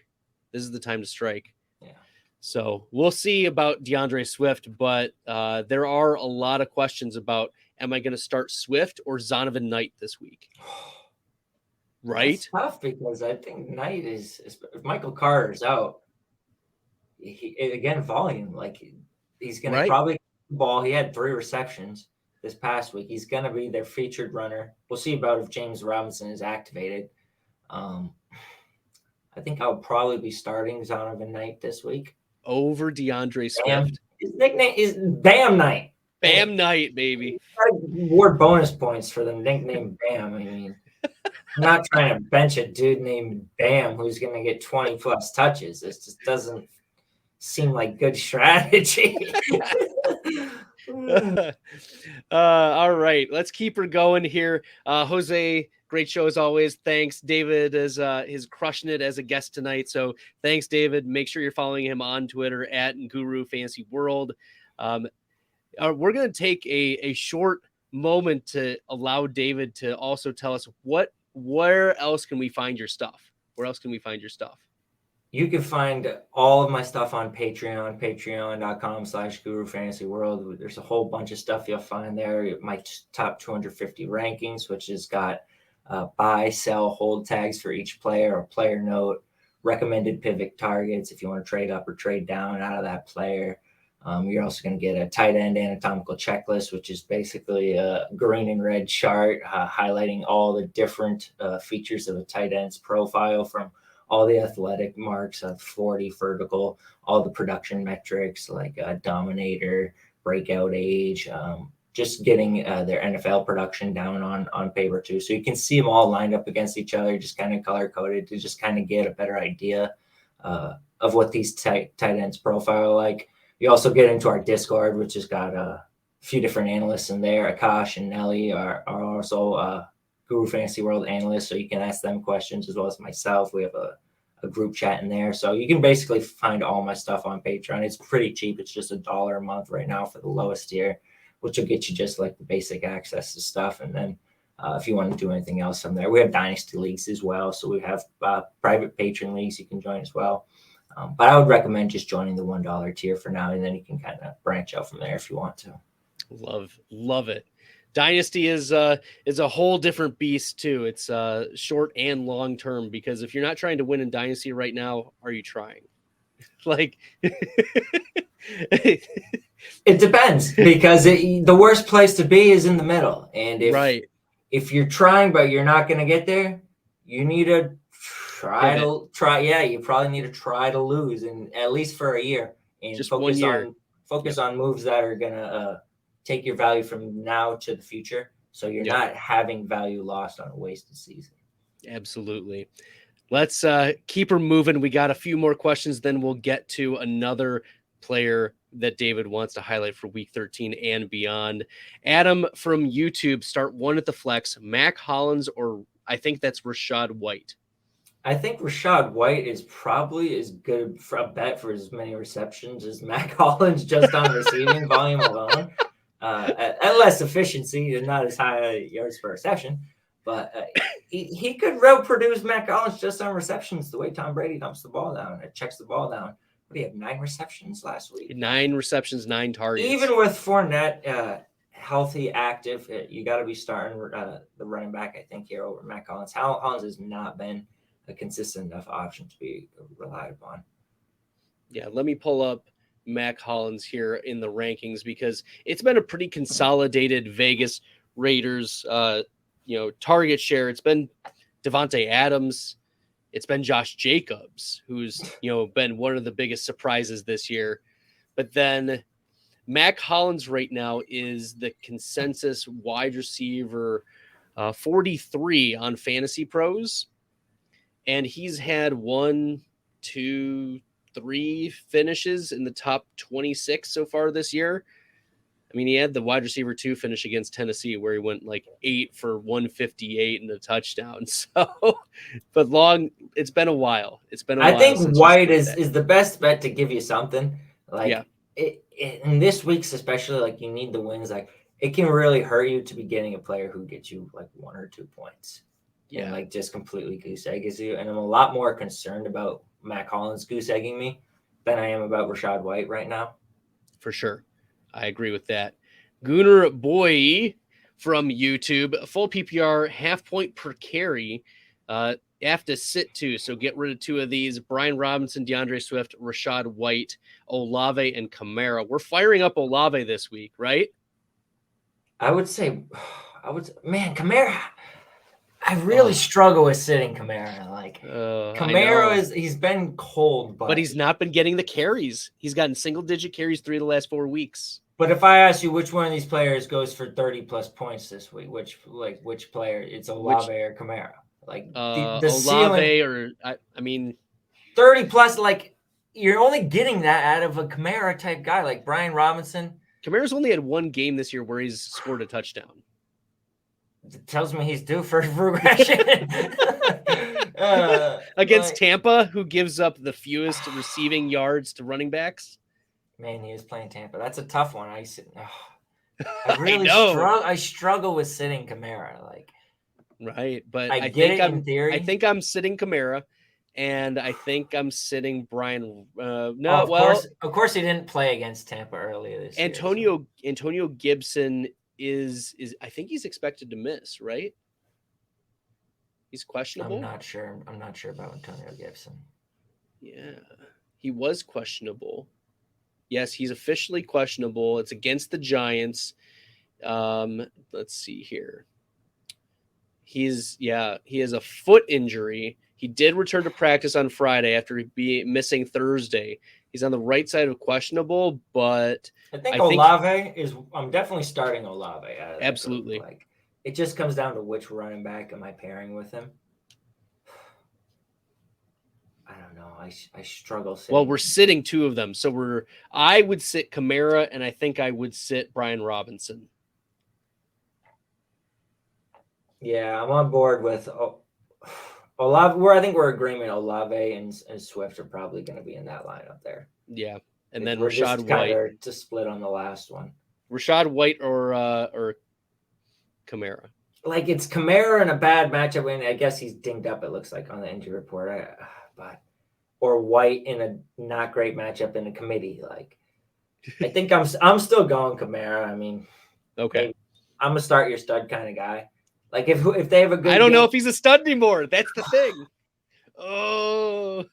This is the time to strike. Yeah. So we'll see about DeAndre Swift, but there are a lot of questions about, am I going to start Swift or Zonovan Knight this week? Right? It's tough because I think Knight if Michael Carter's out, volume. Like he's going to probably ball. He had 3 receptions this past week. He's going to be their featured runner. We'll see about if James Robinson is activated. I think I'll probably be starting Zonovan Knight this week over DeAndre Swift. His nickname is Bam Knight. Bam Knight, baby. Award bonus points for the nickname Bam. I mean, I'm not trying to bench a dude named Bam who's going to get 20 plus touches. It just doesn't seem like good strategy. All right, let's keep her going here. Jose, great show as always. Thanks. David is crushing it as a guest tonight. So thanks, David. Make sure you're following him on Twitter at Guru Fantasy World. We're going to take a short moment to allow David to also tell us where else can we find your stuff? Where else can we find your stuff? You can find all of my stuff on Patreon, patreon.com/Guru Fantasy World. There's a whole bunch of stuff you'll find there. My top 250 rankings, which has got buy, sell, hold tags for each player, a player note, recommended pivot targets if you want to trade up or trade down out of that player. You're also going to get a tight end anatomical checklist, which is basically a green and red chart highlighting all the different features of a tight end's profile, from all the athletic marks of 40 vertical, all the production metrics like dominator, breakout age, just getting their NFL production down on paper too. So you can see them all lined up against each other, just kind of color coded to just kind of get a better idea of what these tight ends profile like. You also get into our Discord, which has got a few different analysts in there. Akash and Nelly are also Guru Fantasy World analysts, so you can ask them questions as well as myself. We have a group chat in there, so you can basically find all my stuff on Patreon. It's pretty cheap. It's just $1 a month right now for the lowest tier, which will get you just like the basic access to stuff. And then if you want to do anything else from there, we have dynasty leagues as well. So we have private patron leagues you can join as well. But I would recommend just joining the $1 tier for now, and then you can kind of branch out from there if you want to. Love it. Dynasty is a whole different beast too. It's short and long term, because if you're not trying to win in Dynasty right now, are you trying? Like, it depends, because the worst place to be is in the middle. And if you're trying but you're not going to get there, you need to try. Yeah, you probably need to try to lose, and at least for a year, and just 1 year. Focus on moves that are gonna take your value from now to the future, so you're not having value lost on a wasted season. Absolutely. Let's keep her moving. We got a few more questions, then we'll get to another player that David wants to highlight for week 13 and beyond. Adam from YouTube, start one at the flex, Mac Hollins, or I think that's Rachaad White. I think Rachaad White is probably as good for a bet for as many receptions as Mac Hollins just on receiving volume alone. At less efficiency and not as high yards per reception. But he could produce Mac Hollins just on receptions the way Tom Brady dumps the ball down and checks the ball down. What do you have, 9 receptions last week? 9 receptions, 9 targets. Even with Fournette healthy, active, you got to be starting the running back, I think, here over Mac Hollins. Hollins has not been a consistent enough option to be relied upon. Yeah, let me pull up Mac Hollins here in the rankings, because it's been a pretty consolidated Vegas Raiders target share. It's been Devontae Adams, it's been Josh Jacobs, who's been one of the biggest surprises this year. But then Mac Hollins right now is the consensus wide receiver 43 on Fantasy Pros. And he's had 1, 2, 3 finishes in the top 26 so far this year. I mean, he had the wide receiver 2 finish against Tennessee, where he went like 8 for 158 and a touchdown. So, but it's been a while. I think White is the best bet to give you something. In this week's especially, like, you need the wins. Like, it can really hurt you to be getting a player who gets you like 1 or 2 points. Yeah, and like just completely goose eggs you. And I'm a lot more concerned about Mac Hollins goose egging me than I am about Rachaad White right now. For sure. I agree with that. Gunnar Boy from YouTube, full PPR, half point per carry. You have to sit 2, so get rid of 2 of these. Brian Robinson, DeAndre Swift, Rachaad White, Olave, and Kamara. We're firing up Olave this week, right? Man, Kamara. I really struggle with sitting Kamara. Like, Kamara he's been cold, but he's not been getting the carries. He's gotten single-digit carries 3 of the last 4 weeks. But if I ask you which one of these players goes for 30+ points this week, which player? It's Olave or Kamara? Like the Olave ceiling, or I mean, 30+. Like, you're only getting that out of a Kamara type guy like Brian Robinson. Kamara's only had 1 game this year where he's scored a touchdown. It tells me he's due for regression. Against Tampa, who gives up the fewest receiving yards to running backs. Man, he is playing Tampa. That's a tough one. I really struggle with sitting Kamara. Like, right, but I think I'm sitting Kamara, and I think I'm sitting Brian. Of course, he didn't play against Tampa earlier this year. Antonio Gibson is I think he's expected to miss, right? He's questionable. I'm not sure about Antonio Gibson. Yeah, he was questionable. Yes, he's officially questionable. It's against the Giants. Let's see here. He has a foot injury. He did return to practice on Friday after missing Thursday. He's on the right side of questionable, but I think Olave is. I'm definitely starting Olave. Absolutely. Like, it just comes down to which running back am I pairing with him. I don't know. I struggle. Well, we're sitting two of them, so I would sit Kamara, and I think I would sit Brian Robinson. Yeah, I'm on board with Olave. I think we're agreeing Olave and Swift are probably going to be in that lineup there. Yeah, and then we're Rachaad just White to split on the last one. Rachaad White or Kamara. Like, it's Kamara in a bad matchup, and I guess he's dinged up. It looks like on the injury report, or White in a not great matchup in a committee. Like, I think I'm still going Kamara. I mean, okay, I'm a start your stud kind of guy. Like, if they have a good, I don't know if he's a stud anymore. That's the thing. Oh,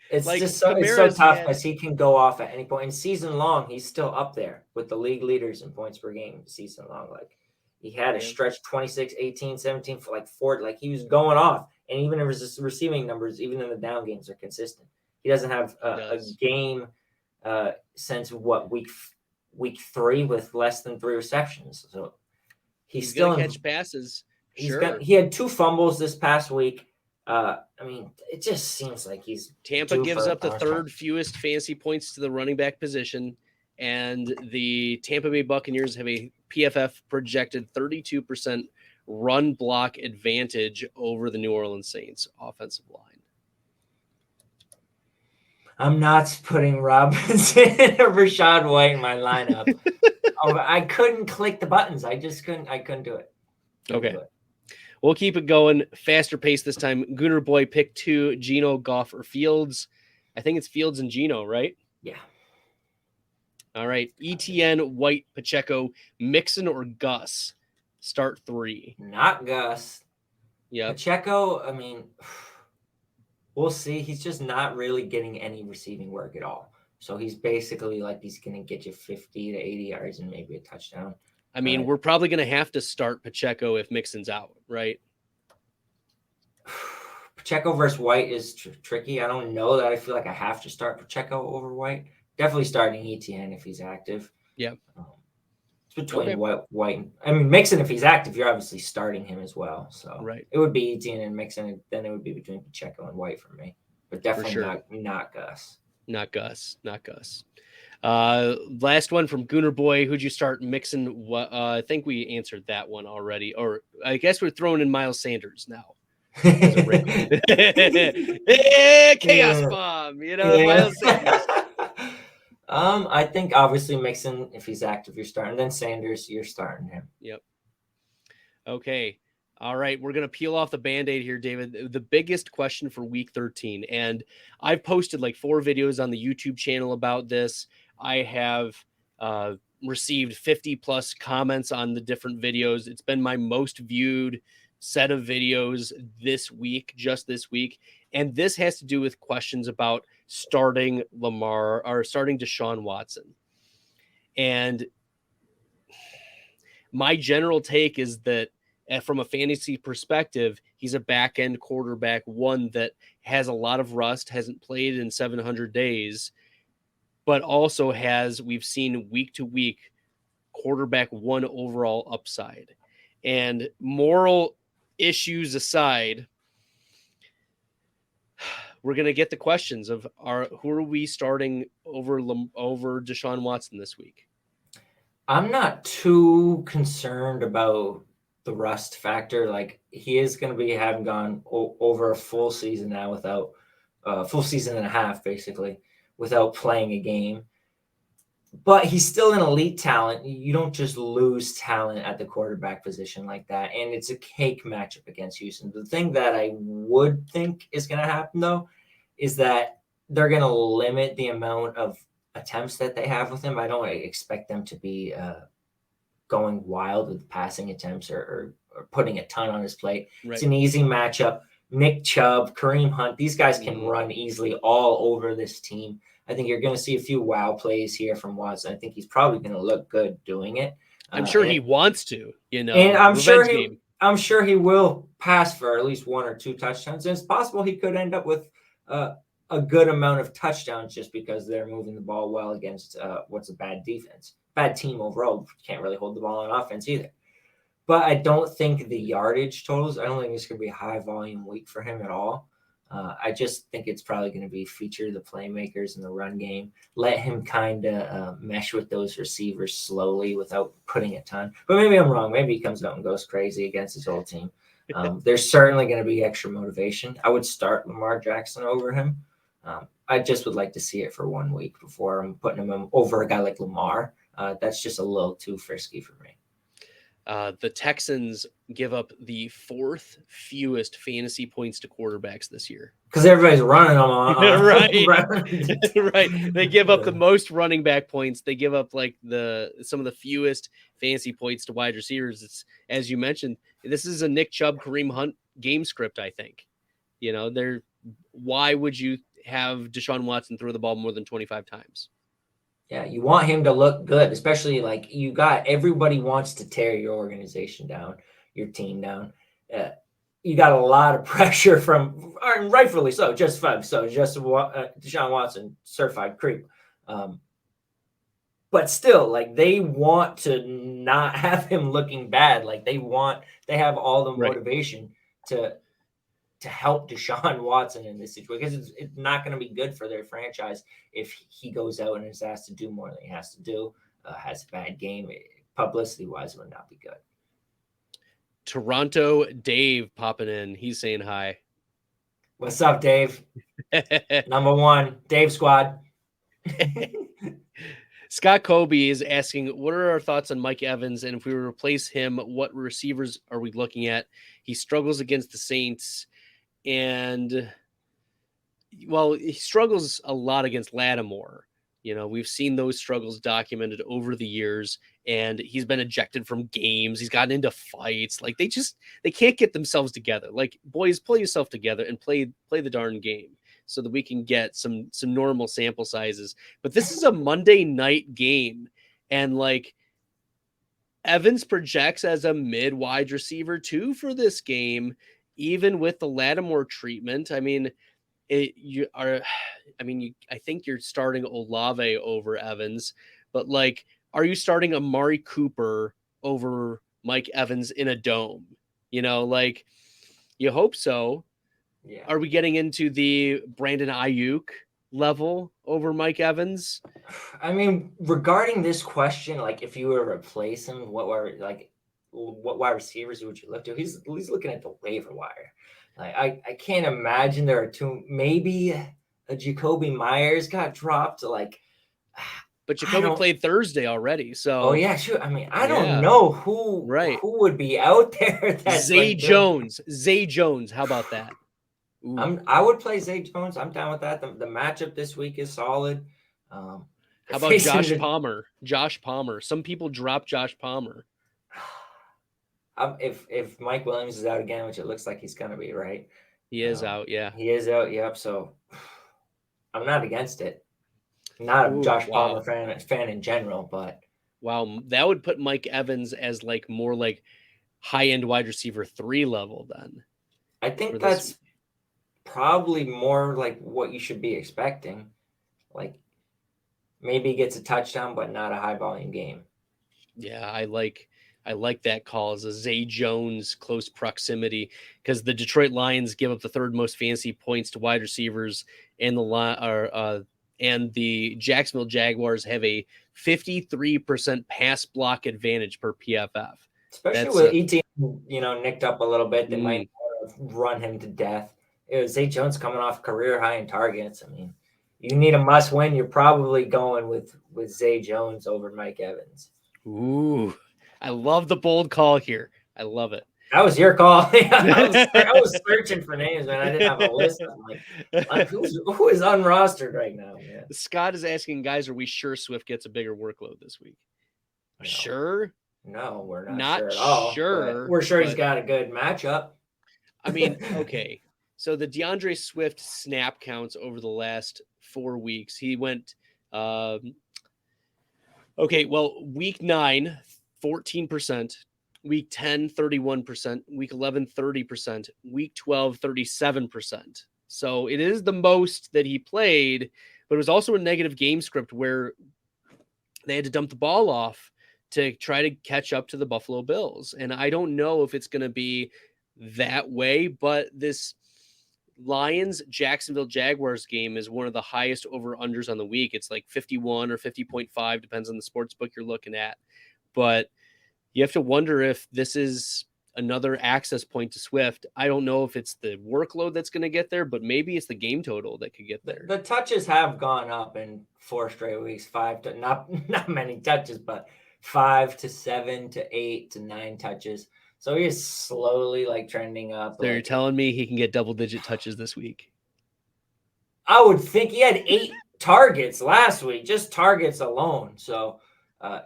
it's like, just so tough because he can go off at any point. In season long, he's still up there with the league leaders in points per game season long. Like, he had a stretch 26, 18, 17 for like 4. Like, he was going off, and even his receiving numbers, even in the down games, are consistent. He doesn't have a game since week 3 with less than 3 receptions. So he's still gonna catch passes. He had 2 fumbles this past week. I mean, it just seems like Tampa gives up the third fewest fantasy points to the running back position, and the Tampa Bay Buccaneers have a PFF projected 32% run block advantage over the New Orleans Saints offensive line. I'm not putting Robinson or Rachaad White in my lineup. I couldn't click the buttons. I couldn't do it. Okay. We'll keep it going. Faster pace this time. Gooner Boy pick 2, Geno, Goff, or Fields. I think it's Fields and Geno, right? Yeah. All right. ETN, White, Pacheco, Mixon, or Gus. Start 3. Not Gus. Yeah. Pacheco, I mean, we'll see. He's just not really getting any receiving work at all. So he's basically like he's going to get you 50 to 80 yards and maybe a touchdown. I mean, we're probably going to have to start Pacheco if Mixon's out, right? Pacheco versus White is tricky. I don't know that I feel like I have to start Pacheco over White. Definitely starting ETN if he's active. Yeah. It's between White. I mean, Mixon, if he's active, you're obviously starting him as well. So it would be ETN and Mixon, and then it would be between Pacheco and White for me. But definitely not Gus. Not Gus. Last one from Gooner Boy. Who'd you start? Mixon? I think we answered that one already. Or I guess we're throwing in Miles Sanders now. Chaos bomb. Miles Sanders. I think obviously Mixon, if he's active, you're starting. Then Sanders, you're starting him. Yep. Okay. All right. We're going to peel off the Band-Aid here, David. The biggest question for week 13. And I've posted like 4 videos on the YouTube channel about this. I have received 50 plus comments on the different videos. It's been my most viewed set of videos just this week. And this has to do with questions about starting Lamar or starting Deshaun Watson. And my general take is that from a fantasy perspective, he's a back-end quarterback, one that has a lot of rust, hasn't played in 700 days, but also we've seen week to week quarterback 1 overall upside. And moral issues aside, we're going to get the questions of who are we starting over Deshaun Watson this week? I'm not too concerned about the rust factor. Like, he is going to be having gone over a full season now without full season and a half, basically, without playing a game. But he's still an elite talent. You don't just lose talent at the quarterback position like that. And it's a cake matchup against Houston. The thing that I would think is going to happen, though, is that they're going to limit the amount of attempts that they have with him. I don't expect them to be going wild with passing attempts or putting a ton on his plate. Right. It's an easy matchup. Nick Chubb, Kareem Hunt, these guys can run easily all over this team. I think you're going to see a few wow plays here from Watson. I think he's probably going to look good doing it. I'm sure he wants to, And I'm sure I'm sure he will pass for at least 1 or 2 touchdowns. And it's possible he could end up with a good amount of touchdowns just because they're moving the ball well against what's a bad defense. Bad team overall. Can't really hold the ball on offense either. But I don't think the yardage totals, I don't think it's going to be a high volume week for him at all. I just think it's probably going to be feature the playmakers in the run game. Let him kind of mesh with those receivers slowly without putting a ton. But maybe I'm wrong. Maybe he comes out and goes crazy against his old team. There's certainly going to be extra motivation. I would start Lamar Jackson over him. I just would like to see it for 1 week before I'm putting him over a guy like Lamar. That's just a little too frisky for me. The Texans give up the 4th fewest fantasy points to quarterbacks this year. Because everybody's running them on. Right. Right. They give up the most running back points. They give up like some of the fewest fantasy points to wide receivers. It's, as you mentioned, this is a Nick Chubb, Kareem Hunt game script, I think. Why would you have Deshaun Watson throw the ball more than 25 times? Yeah, you want him to look good, especially like everybody wants to tear your organization down, your team down. You got a lot of pressure from, and rightfully so, Deshaun Watson, certified creep. But still, like they want to not have him looking bad. Like they have all the motivation to help Deshaun Watson in this situation, because it's not going to be good for their franchise if he goes out and is asked to do more than he has to do, has a bad game. Publicity-wise, would not be good. Toronto Dave popping in. He's saying hi. What's up, Dave? Number 1, Dave Squad. Scott Kobe is asking, what are our thoughts on Mike Evans? And if we replace him, what receivers are we looking at? He struggles against the Saints. And, well, he struggles a lot against Lattimore. We've seen those struggles documented over the years, and he's been ejected from games. He's gotten into fights. Like they can't get themselves together. Like, boys, pull yourself together and play the darn game so that we can get some normal sample sizes. But this is a Monday night game, and like Evans projects as a mid wide receiver too for this game. Even with the Lattimore treatment, I think you're starting Olave over Evans, but like, are you starting Amari Cooper over Mike Evans in a dome? Like you hope so. Yeah. Are we getting into the Brandon Ayuk level over Mike Evans? I mean, regarding this question, like if you were to replace him, what wide receivers would you look to? He's looking at the waiver wire. Like I can't imagine there are two. Maybe a Jacoby Myers got dropped. But Jacoby played Thursday already. So yeah, sure. I mean, I don't know who would be out there. Zay Jones. Zay Jones. How about that? I would play Zay Jones. I'm down with that. The matchup this week is solid. How about Josh Palmer? Josh Palmer. Some people drop Josh Palmer. If Mike Williams is out again, which it looks like he's going to be, right? He is out, yeah. He is out, yep. So I'm not against it. Not a Josh Palmer fan in general, but. Wow, that would put Mike Evans as more high-end wide receiver 3 level then. I think that's probably more like what you should be expecting. Like maybe he gets a touchdown, but not a high-volume game. Yeah, I like that call as a Zay Jones close proximity, because the Detroit Lions give up the 3rd most fantasy points to wide receivers, and the Jacksonville Jaguars have a 53% pass block advantage per PFF. Especially with ETN, nicked up a little bit, they might run him to death. It was Zay Jones coming off career high in targets. I mean, you need a must win. You're probably going with Zay Jones over Mike Evans. Ooh. I love the bold call here. I love it. That was your call. I was searching for names, man. I didn't have a list. I'm like who is unrostered right now? Man? Scott is asking, guys, are we sure Swift gets a bigger workload this week? No. Sure? No, we're not sure at all. Sure. We're sure he's got a good matchup. I mean, okay. So the DeAndre Swift snap counts over the last 4 weeks. He went week 9, 14%, Week 10, 31%. Week 11, 30%. Week 12, 37%. So it is the most that he played, but it was also a negative game script where they had to dump the ball off to try to catch up to the Buffalo Bills. And I don't know if it's going to be that way, but this Lions Jacksonville Jaguars game is one of the highest over unders on the week. It's like 51 or 50.5, depends on the sports book you're looking at. But you have to wonder if this is another access point to Swift. I don't know if it's the workload that's going to get there, but maybe it's the game total that could get there. The touches have gone up in 4 straight weeks, not many touches, but 5 to 7 to 8 to 9 touches. So he is slowly like trending up. So you're telling me he can get double-digit touches this week? I would think he had 8 targets last week, just targets alone. So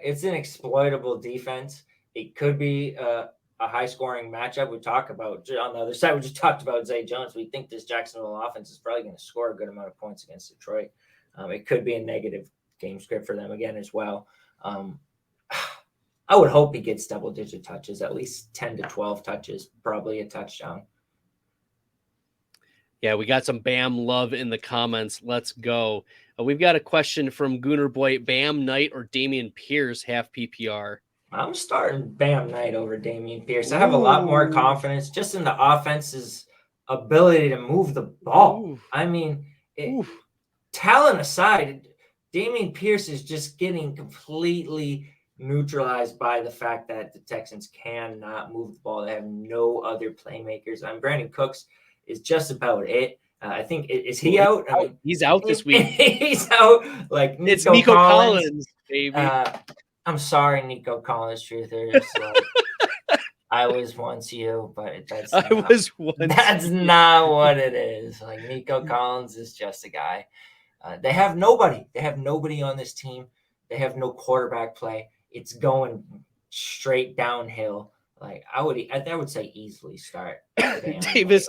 it's an exploitable defense. It could be a high-scoring matchup. We talk about on the other side. We just talked about Zay Jones. We think this Jacksonville offense is probably going to score a good amount of points against Detroit. It could be a negative game script for them again as well. I would hope he gets double-digit touches, at least 10 to 12 touches, probably a touchdown. Yeah, we got some Bam love in the comments. Let's go. We've got a question from Gooner Boy. Bam Knight or Dameon Pierce, half PPR? I'm starting Bam Knight over Dameon Pierce. I have a lot more confidence just in the offense's ability to move the ball. Ooh. I mean, talent aside, Dameon Pierce is just getting completely neutralized by the fact that the Texans cannot move the ball. They have no other playmakers. Brandon Cooks is just about it. I think is he out? I mean, he's out this week. He's out. Like it's Nico Collins, baby. I'm sorry, Nico Collins, truthers. Like, I was once you, but that's not what it is. Like Nico Collins is just a guy. They have nobody. They have nobody on this team. They have no quarterback play. It's going straight downhill. Like I would say easily start.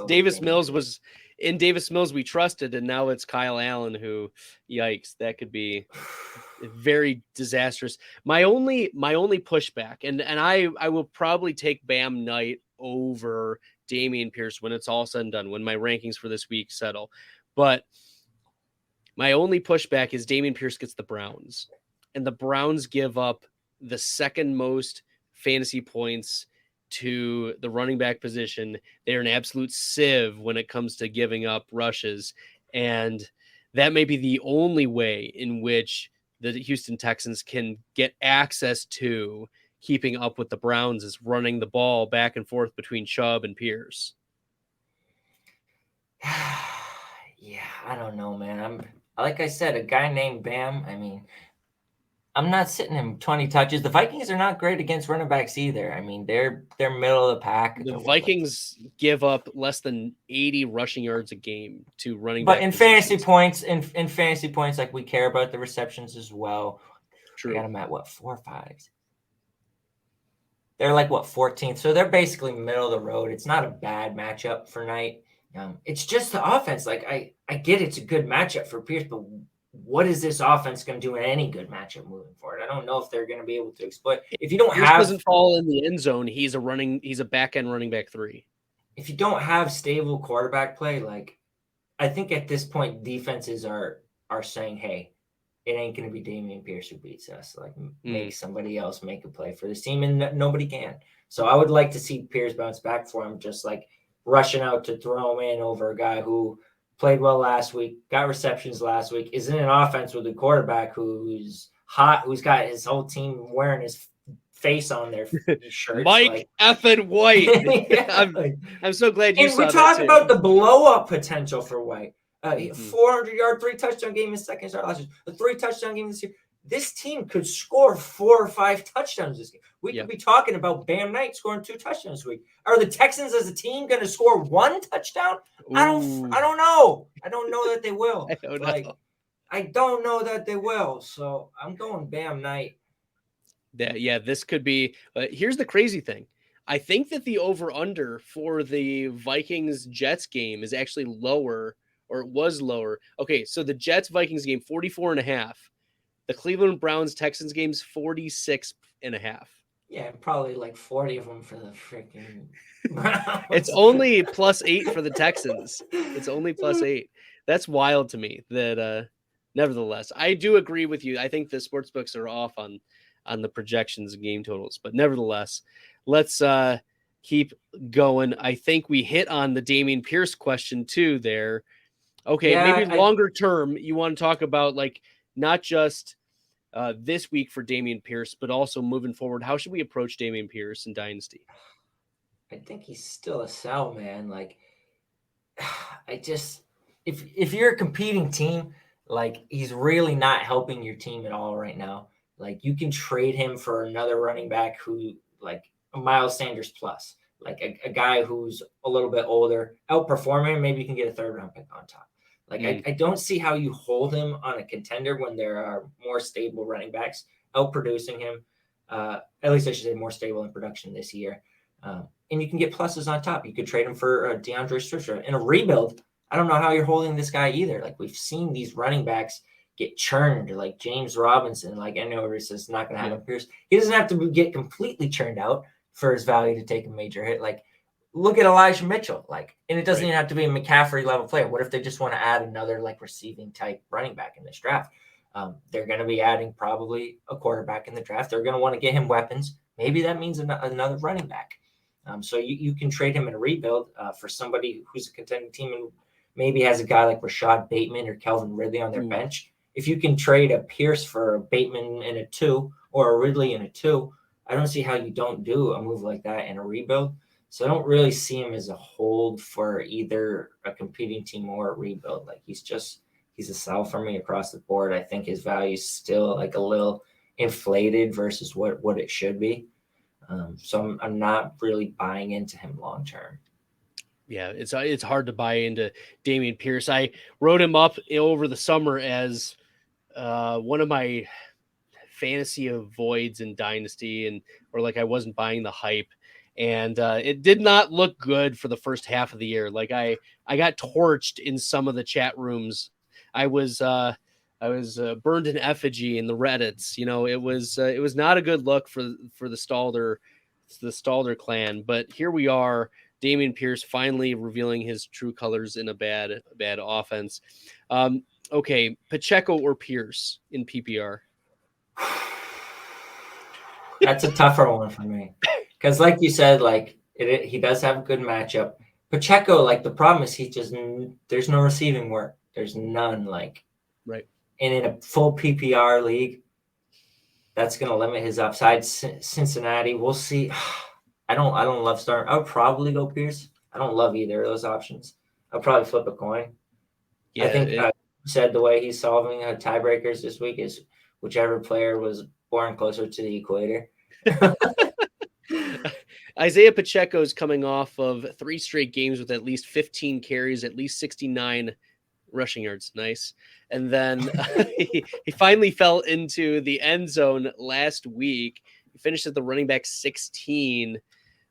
Davis Mills was in Davis Mills we trusted, and now it's Kyle Allen who, yikes, that could be very disastrous. My only pushback, and I will probably take Bam Knight over Dameon Pierce when it's all said and done, when my rankings for this week settle. But my only pushback is Dameon Pierce gets the Browns, and the Browns give up the second most fantasy points to the running back position. They're an absolute sieve when it comes to giving up rushes. And that may be the only way in which the Houston Texans can get access to keeping up with the Browns, is running the ball back and forth between Chubb and Pierce. Yeah, I don't know, man. Like I said, a guy named Bam. I mean, I'm not sitting him 20 touches. The Vikings are not great against running backs either. I mean, they're middle of the pack. The Vikings give up less than 80 rushing yards a game to running back. But in fantasy points, in fantasy points, like we care about the receptions as well. True. We got them at 4 or 5. They're like 14th. So they're basically middle of the road. It's not a bad matchup for Knight. It's just the offense. Like I get it's a good matchup for Pierce, but what is this offense going to do in any good matchup moving forward? I don't know if they're going to be able to exploit. If you don't doesn't fall in the end zone, he's a back end running back 3. If you don't have stable quarterback play, like I think at this point defenses are saying, hey, it ain't going to be Dameon Pierce who beats us. Like make somebody else make a play for this team, and nobody can. So I would like to see Pierce bounce back for him, just like rushing out to throw him in over a guy who played well last week, got receptions last week, is in an offense with a quarterback who's hot, who's got his whole team wearing his face on their shirts. Mike effing White. Yeah, I'm so glad you saw that. And we talk about the blow-up potential for White. 400-yard, 3-touchdown game in second start last year. A 3-touchdown game this year. This team could score 4 or 5 touchdowns this game. We could be talking about Bam Knight scoring 2 touchdowns this week. Are the Texans as a team going to score 1 touchdown? Ooh. I don't know. I don't know that they will. I don't know that they will. So I'm going Bam Knight. Yeah, this could be. Here's the crazy thing. I think that the over-under for the Vikings-Jets game is actually lower, or it was lower. Okay, so the Jets-Vikings game, 44.5. The Cleveland Browns-Texans game's 46.5. Yeah, probably like 40 of them for the freaking It's Browns. only +8 for the Texans. It's only +8. That's wild to me. That nevertheless, I do agree with you. I think the sports books are off on the projections and game totals, but nevertheless, let's keep going. I think we hit on the Dameon Pierce question too there. Okay, maybe Yeah, longer term, you want to talk about like not just this week for Dameon Pierce, but also moving forward. How should we approach Dameon Pierce in Dynasty? I think he's still a sell, man. Like, I just if you're a competing team, like he's really not helping your team at all right now. Like you can trade him for another running back who like a Miles Sanders plus, like a guy who's a little bit older, outperform him. Maybe you can get a third round pick on top. Like I don't see how you hold him on a contender when there are more stable running backs outproducing him. At least I should say more stable in production this year. And you can get pluses on top. You could trade him for DeAndre Swift in a rebuild. I don't know how you're holding this guy either. Like we've seen these running backs get churned, like James Robinson. Like I know this is not going to happen. Pierce. He doesn't have to get completely churned out for his value to take a major hit. Like look at Elijah Mitchell. Like, and it doesn't even have to be a McCaffrey level player. What if they just want to add another like receiving type running back in this draft? They're going to be adding probably a quarterback in the draft. They're going to want to get him weapons. Maybe that means another running back. So you can trade him in a rebuild for somebody who's a contending team and maybe has a guy like Rashad Bateman or Calvin Ridley on their bench. If you can trade a Pierce for a Bateman in a 2 or a Ridley in a 2, I don't see how you don't do a move like that in a rebuild. So I don't really see him as a hold for either a competing team or a rebuild. Like he's a sell for me across the board. I think his value is still like a little inflated versus what it should be. So I'm not really buying into him long term. Yeah, it's hard to buy into Dameon Pierce. I wrote him up over the summer as one of my fantasy avoids in Dynasty, or like I wasn't buying the hype, and it did not look good for the first half of the year. Like I got torched in some of the chat rooms. I was burned in effigy in the Reddits. You know, it was not a good look for the Stalder clan. But here we are, Dameon Pierce finally revealing his true colors in a bad offense. Okay, Pacheco or Pierce in PPR? That's a tougher one for me because, like you said, like he does have a good matchup. Pacheco, like the problem is there's no receiving work. There's none. Like right. And in a full PPR league, that's going to limit his upside. Cincinnati, we'll see. I don't love starting. I would probably go Pierce. I don't love either of those options. I'll probably flip a coin. Yeah, I think said the way he's solving tiebreakers this week is whichever player was born closer to the equator. Isaiah Pacheco is coming off of 3 straight games with at least 15 carries, at least 69 rushing yards. Nice. And then he finally fell into the end zone last week. He finished at the running back 16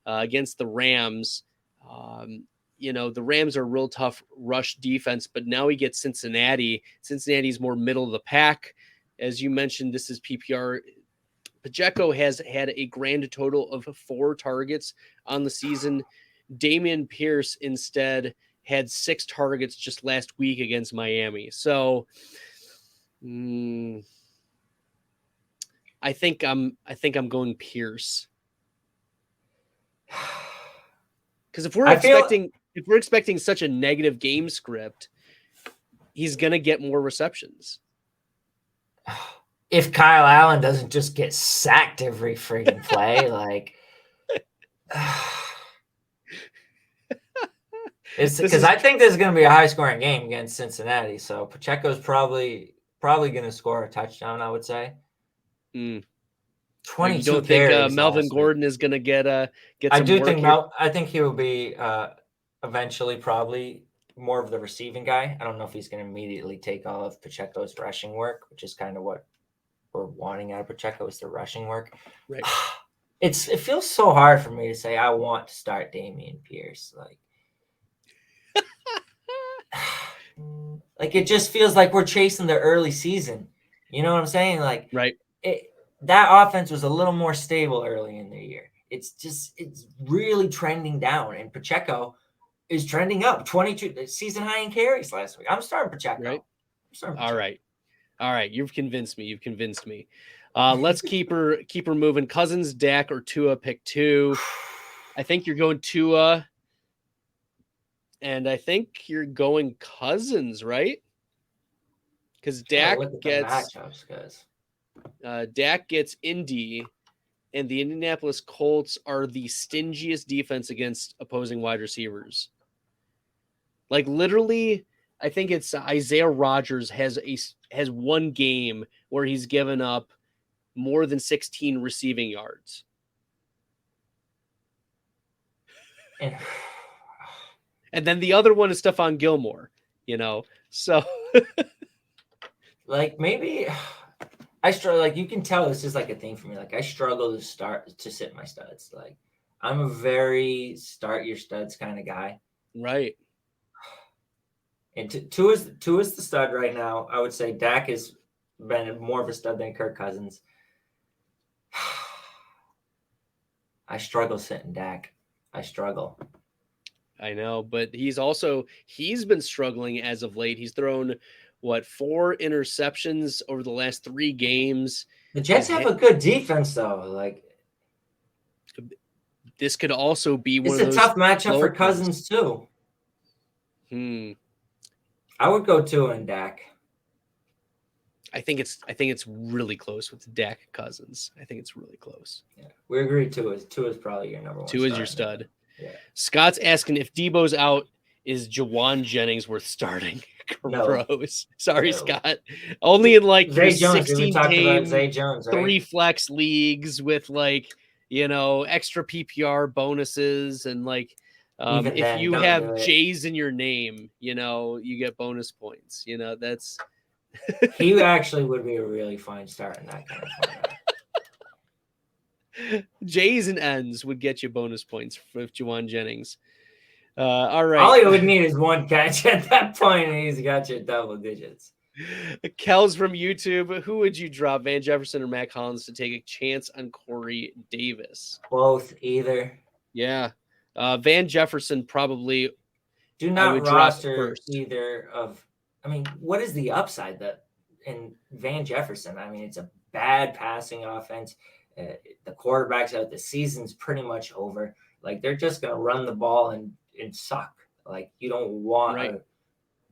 against the Rams. The Rams are a real tough rush defense, but now he gets Cincinnati. Cincinnati's more middle of the pack. As you mentioned, this is PPR. Pacheco has had a grand total of 4 targets on the season. Dameon Pierce instead had 6 targets just last week against Miami. So I think I'm going Pierce. Because if we're expecting such a negative game script, he's gonna get more receptions. If Kyle Allen doesn't just get sacked every freaking play, like it's because I think this is going to be a high scoring game against Cincinnati. So Pacheco's probably going to score a touchdown, I would say. 22 you don't think Melvin Gordon is going to get I some do work think here? I think he will be eventually probably more of the receiving guy. I don't know if he's going to immediately take all of Pacheco's rushing work, which is kind of what we're wanting out of Pacheco is the rushing work. Right. It feels so hard for me to say I want to start Dameon Pierce. Like it just feels like we're chasing the early season. You know what I'm saying? Like right. that offense was a little more stable early in the year. It's really trending down, and Pacheco is trending up. 22 season high in carries last week. I'm starting Pacheco. Right. Pacheco. All right. You've convinced me. Let's keep her moving. Cousins, Dak, or Tua, pick 2. I think you're going Tua, and I think you're going Cousins, right? Because Dak gets matchups, guys. Dak gets Indy, and the Indianapolis Colts are the stingiest defense against opposing wide receivers. Like literally, I think it's Isaiah Rodgers has one game where he's given up more than 16 receiving yards. And then the other one is Stephon Gilmore, so like maybe I struggle. Like you can tell this is like a thing for me. Like I struggle to sit my studs. Like I'm a very start your studs kind of guy. Right. And Tua is the stud right now. I would say Dak has been more of a stud than Kirk Cousins. I struggle sitting Dak. I struggle. I know, but he's been struggling as of late. He's thrown 4 interceptions over the last 3 games. The Jets have a good defense though. Like this could also be one of those. It's a tough matchup for Cousins too. I would go Tua and Dak. I think it's really close with Dak Cousins. I think it's really close. Yeah, we agree. Tua is probably your number 1. Tua is your stud. Yeah. Scott's asking if Debo's out, is Jawan Jennings worth starting? No. Gross. Sorry, no. Scott. Only in like Zay Jones. 16 game, Zay Jones, right? 3 flex leagues with extra PPR bonuses and if you have J's in your name, you get bonus points. That's he actually would be a really fine start in that kind of format. J's and N's would get you bonus points with Jawan Jennings. All right. All he would need is 1 catch at that point, and he's got you double digits. Kel's from YouTube. Who would you drop, Van Jefferson or Mac Hollins, to take a chance on Corey Davis? Both, either. Yeah. Van Jefferson probably. Do not roster either of. I mean, what is the upside that in Van Jefferson? I mean, it's a bad passing offense. The quarterback's out. The season's pretty much over. Like they're just gonna run the ball and suck. Like you don't want, right.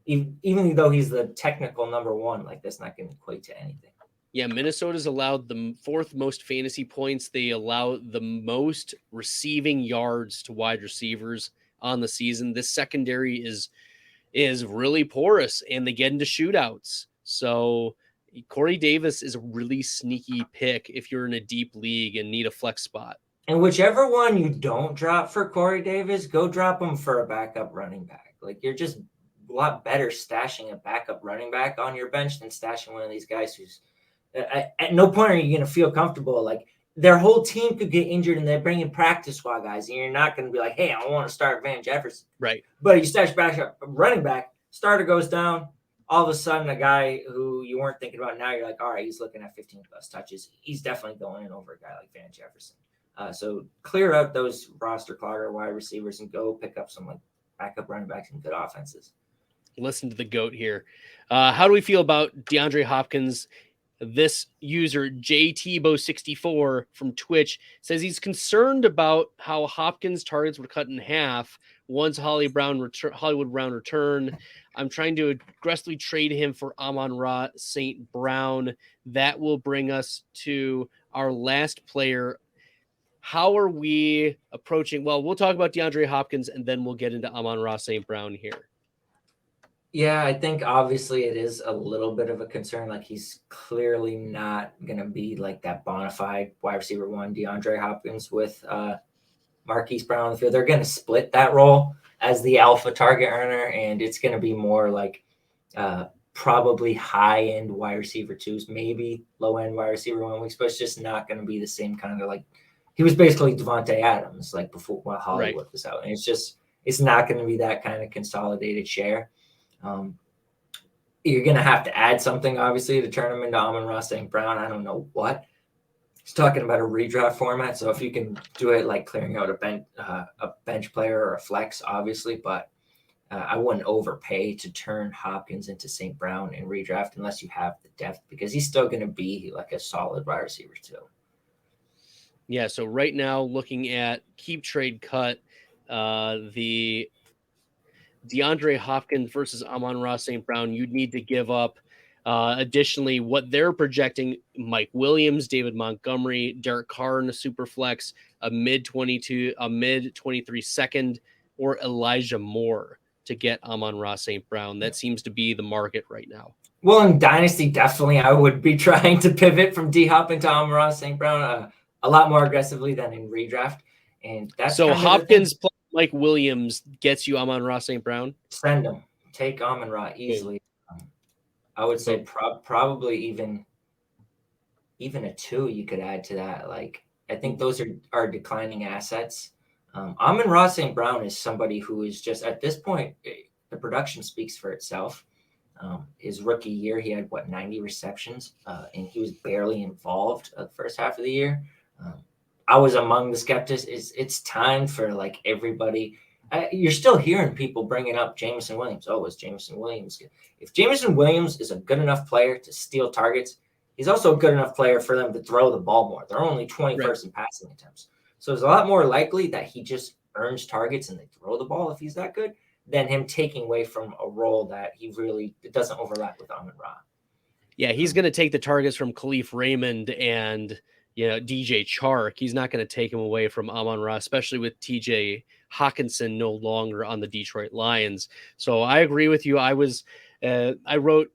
Even though he's the technical number 1, like that's not gonna equate to anything. Yeah, Minnesota's allowed the 4th most fantasy points. They allow the most receiving yards to wide receivers on the season. This secondary is really porous, and they get into shootouts. So Corey Davis is a really sneaky pick if you're in a deep league and need a flex spot. And whichever one you don't drop for Corey Davis, go drop him for a backup running back. Like you're just a lot better stashing a backup running back on your bench than stashing one of these guys who's at no point are you going to feel comfortable. Like their whole team could get injured and they bring in practice squad guys, and you're not going to be like, hey, I want to start Van Jefferson. Right. But you stash backup running back, starter goes down. All of a sudden, a guy who you weren't thinking about, now you're like, all right, he's looking at 15 plus touches. He's definitely going in over a guy like Van Jefferson. So clear out those roster clogger wide receivers and go pick up some backup running backs and good offenses. Listen to the GOAT here. How do we feel about DeAndre Hopkins? This user, JTbo64 from Twitch, says he's concerned about how Hopkins' targets were cut in half once Hollywood Brown returned. I'm trying to aggressively trade him for Amon-Ra St. Brown. That will bring us to our last player. How are we approaching? Well, we'll talk about DeAndre Hopkins, and then we'll get into Amon-Ra St. Brown here. Yeah, I think obviously it is a little bit of a concern. Like he's clearly not going to be like that bona fide wide receiver 1 DeAndre Hopkins with Marquise Brown on the field. They're going to split that role as the alpha target earner, and it's going to be more like probably high-end wide receiver 2s, maybe low-end wide receiver 1 weeks, but it's just not going to be the same kind of like he was basically Devontae Adams like before while Hollywood was out. And it's not going to be that kind of consolidated share. You're going to have to add something, obviously, to turn him into Amon-Ra St. Brown. I don't know what, He's talking about a redraft format. So if you can do it like clearing out a bench player or a flex, obviously, but I wouldn't overpay to turn Hopkins into St. Brown in redraft unless you have the depth, because he's still going to be like a solid wide receiver too. Yeah, so right now, looking at keep trade cut, the DeAndre Hopkins versus Amon-Ra St. Brown, you'd need to give up. Additionally, what they're projecting: Mike Williams, David Montgomery, Derek Carr in a super flex, a mid 23 second, or Elijah Moore to get Amon-Ra St. Brown. That seems to be the market right now. Well, in Dynasty, definitely I would be trying to pivot from D-Hop into Amon-Ra St. Brown a lot more aggressively than in redraft. And that's so Hopkins plus Mike Williams gets you Amon-Ra St. Brown? Send him. Take Amon-Ra easily. I would say probably even a 2 you could add to that. Like, I think those are declining assets. Amon-Ra St. Brown is somebody who is just, at this point, the production speaks for itself. His rookie year, he had 90 receptions, and he was barely involved the first half of the year. I was among the skeptics. It's time for like everybody. You're still hearing people bringing up Jameson Williams. Oh, is Jameson Williams good? If Jameson Williams is a good enough player to steal targets, he's also a good enough player for them to throw the ball more. They're only 21st in passing attempts. So it's a lot more likely that he just earns targets and they throw the ball if he's that good than him taking away from a role that it doesn't overlap with Amon-Ra. Yeah, he's going to take the targets from Khalif Raymond and DJ Chark. He's not going to take him away from Amon-Ra, especially with TJ Hawkinson no longer on the Detroit Lions. So I agree with you. I wrote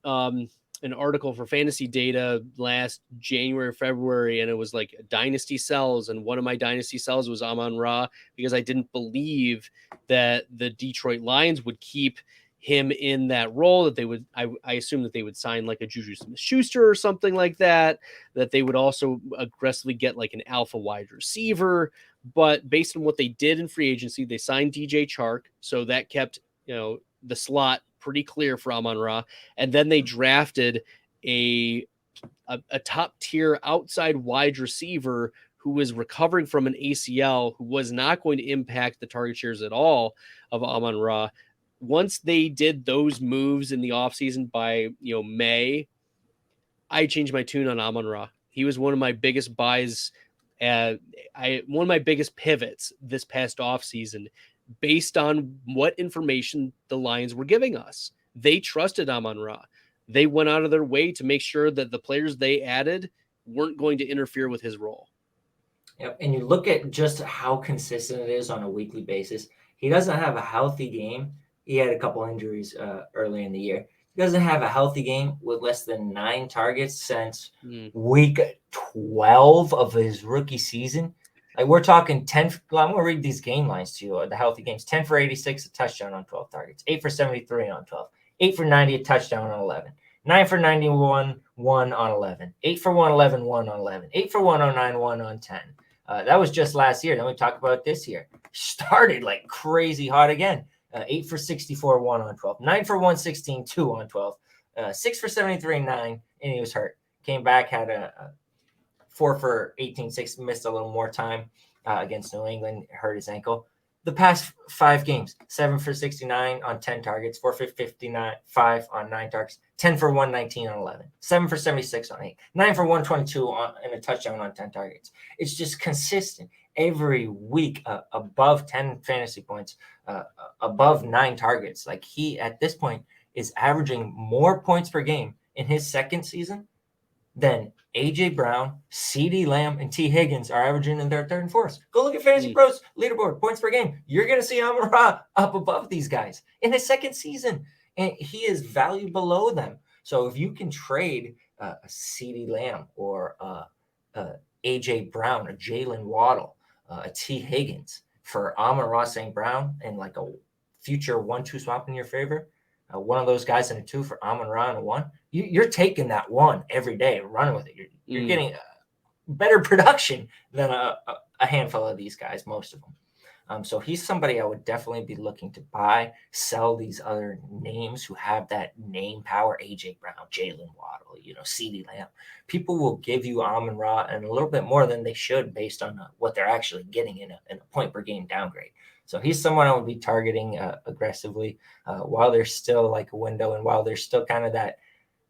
an article for Fantasy Data last January, February, and it was like dynasty sells. And one of my dynasty sells was Amon-Ra, because I didn't believe that the Detroit Lions would keep him in that role, that they would, I assume that they would sign like a Juju Smith-Schuster or something like that they would also aggressively get like an alpha wide receiver. But based on what they did in free agency, they signed DJ Chark. So that kept, the slot pretty clear for Amon-Ra. And then they drafted a top tier outside wide receiver who was recovering from an ACL, who was not going to impact the target shares at all of Amon-Ra. Once they did those moves in the offseason by May, I changed my tune on Amon-Ra. He was one of my biggest buys, one of my biggest pivots this past offseason, based on what information the Lions were giving us. They trusted Amon-Ra. They went out of their way to make sure that the players they added weren't going to interfere with his role. Yep. And you look at just how consistent it is on a weekly basis. He doesn't have a healthy game. He had a couple injuries early in the year. He doesn't have a healthy game with less than 9 targets since week 12 of his rookie season. Like, we're talking 10. Well, I'm going to read these game lines to you. The healthy games: 10 for 86, a touchdown on 12 targets; 8 for 73 on 12; 8 for 90, a touchdown on 11; 9 for 91, 1 on 11; 8 for 111, 1 on 11; 8 for 109, 1 on 10. That was just last year. Then we talk about this year. Started like crazy hot again. 8 for 64, 1 on 12; 9 for 116, 2 on 12; 6 for 73, 9, and he was hurt. Came back, had a 4 for 18, 6, missed a little more time against New England, hurt his ankle. The past 5 games: 7 for 69 on 10 targets; 4 for 59, 5 on 9 targets; 10 for 119 on 11; 7 for 76 on 8; 9 for 122 and a touchdown on 10 targets. It's just consistent every week, above 10 fantasy points, above 9 targets. Like, he at this point is averaging more points per game in his second season than A.J. Brown, C.D. Lamb, and T. Higgins are averaging in their third and fourth. Go look at Fantasy Pros leaderboard, points per game. You're going to see Amon-Ra up above these guys in his second season, and he is valued below them. So if you can trade a C.D. Lamb or A.J. Brown, a Jalen Waddle, a T. Higgins for Amon-Ra St. Brown, and like a future 1-2 swap in your favor, one of those guys in a 2 for Amon-Ra and a 1, you're taking that 1 every day, running with it. You're getting better production than a handful of these guys, most of them. So he's somebody I would definitely be looking to buy, sell these other names who have that name power. AJ Brown, Jalen Waddle, CeeDee Lamb. People will give you Amon-Ra and a little bit more than they should based on what they're actually getting in a point per game downgrade. So he's someone I would be targeting aggressively while there's still like a window, and while there's still kind of that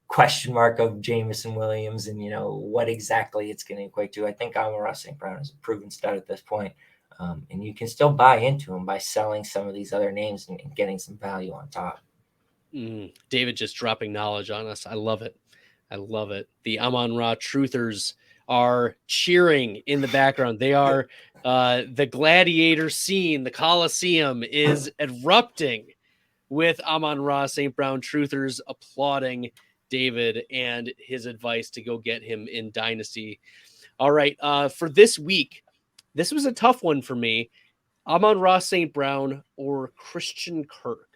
question mark of Jameson Williams and what exactly it's going to equate to. I think Amon-Ra St. Brown is a proven stud at this point. And you can still buy into him by selling some of these other names and getting some value on top. David just dropping knowledge on us. I love it. I love it. The Amon-Ra truthers are cheering in the background. They are the gladiator scene. The Coliseum is erupting with Amon-Ra St. Brown truthers applauding David and his advice to go get him in Dynasty. All right. For this week, this was a tough one for me. Amon-Ra St. Brown or Christian Kirk?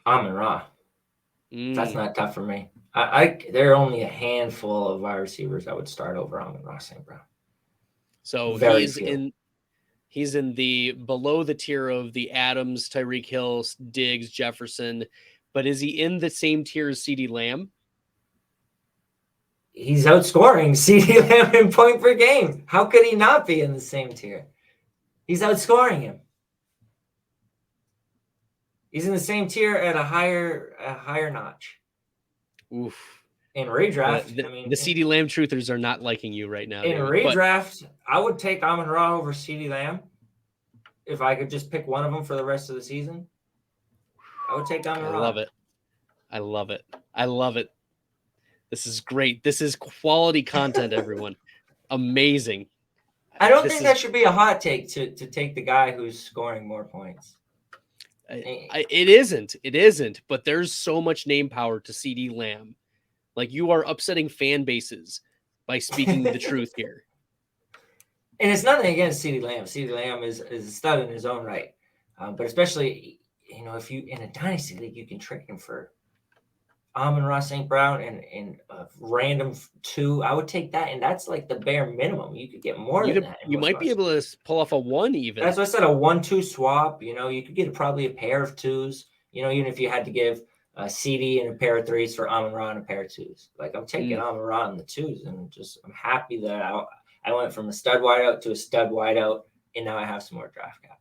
Amon-Ra. That's not tough for me. There are only a handful of wide receivers I would start over Amon-Ra St. Brown. So he's in the below the tier of the Adams, Tyreek Hill, Diggs, Jefferson, but is he in the same tier as CeeDee Lamb? He's outscoring CeeDee Lamb in point per game. How could he not be in the same tier? He's outscoring him. He's in the same tier at a higher notch. Oof. In redraft, the CeeDee Lamb truthers are not liking you right now. In redraft, I would take Amon-Ra over CeeDee Lamb if I could just pick one of them for the rest of the season. I would take Amon-Ra. I love it. I love it. I love it. This is great. This is quality content, everyone. Amazing. I don't think that should be a hot take to take the guy who's scoring more points. It isn't. But there's so much name power to CeeDee Lamb. Like, you are upsetting fan bases by speaking the truth here. And it's nothing against CeeDee Lamb. CeeDee Lamb is a stud in his own right. But especially, if you in a dynasty league, you can trade him for Amon-Ra St. Brown and a random 2. I would take that, and that's like the bare minimum. You could get more than that. You might be able to pull off a 1 even. That's what I said, a 1-2 swap. You could get probably a pair of 2s. Even if you had to give a CD and a pair of 3s for Amon-Ra and a pair of 2s. Like, I'm taking Amon-Ra and the 2s, and I'm happy that I went from a stud wideout to a stud wideout, and now I have some more draft capital.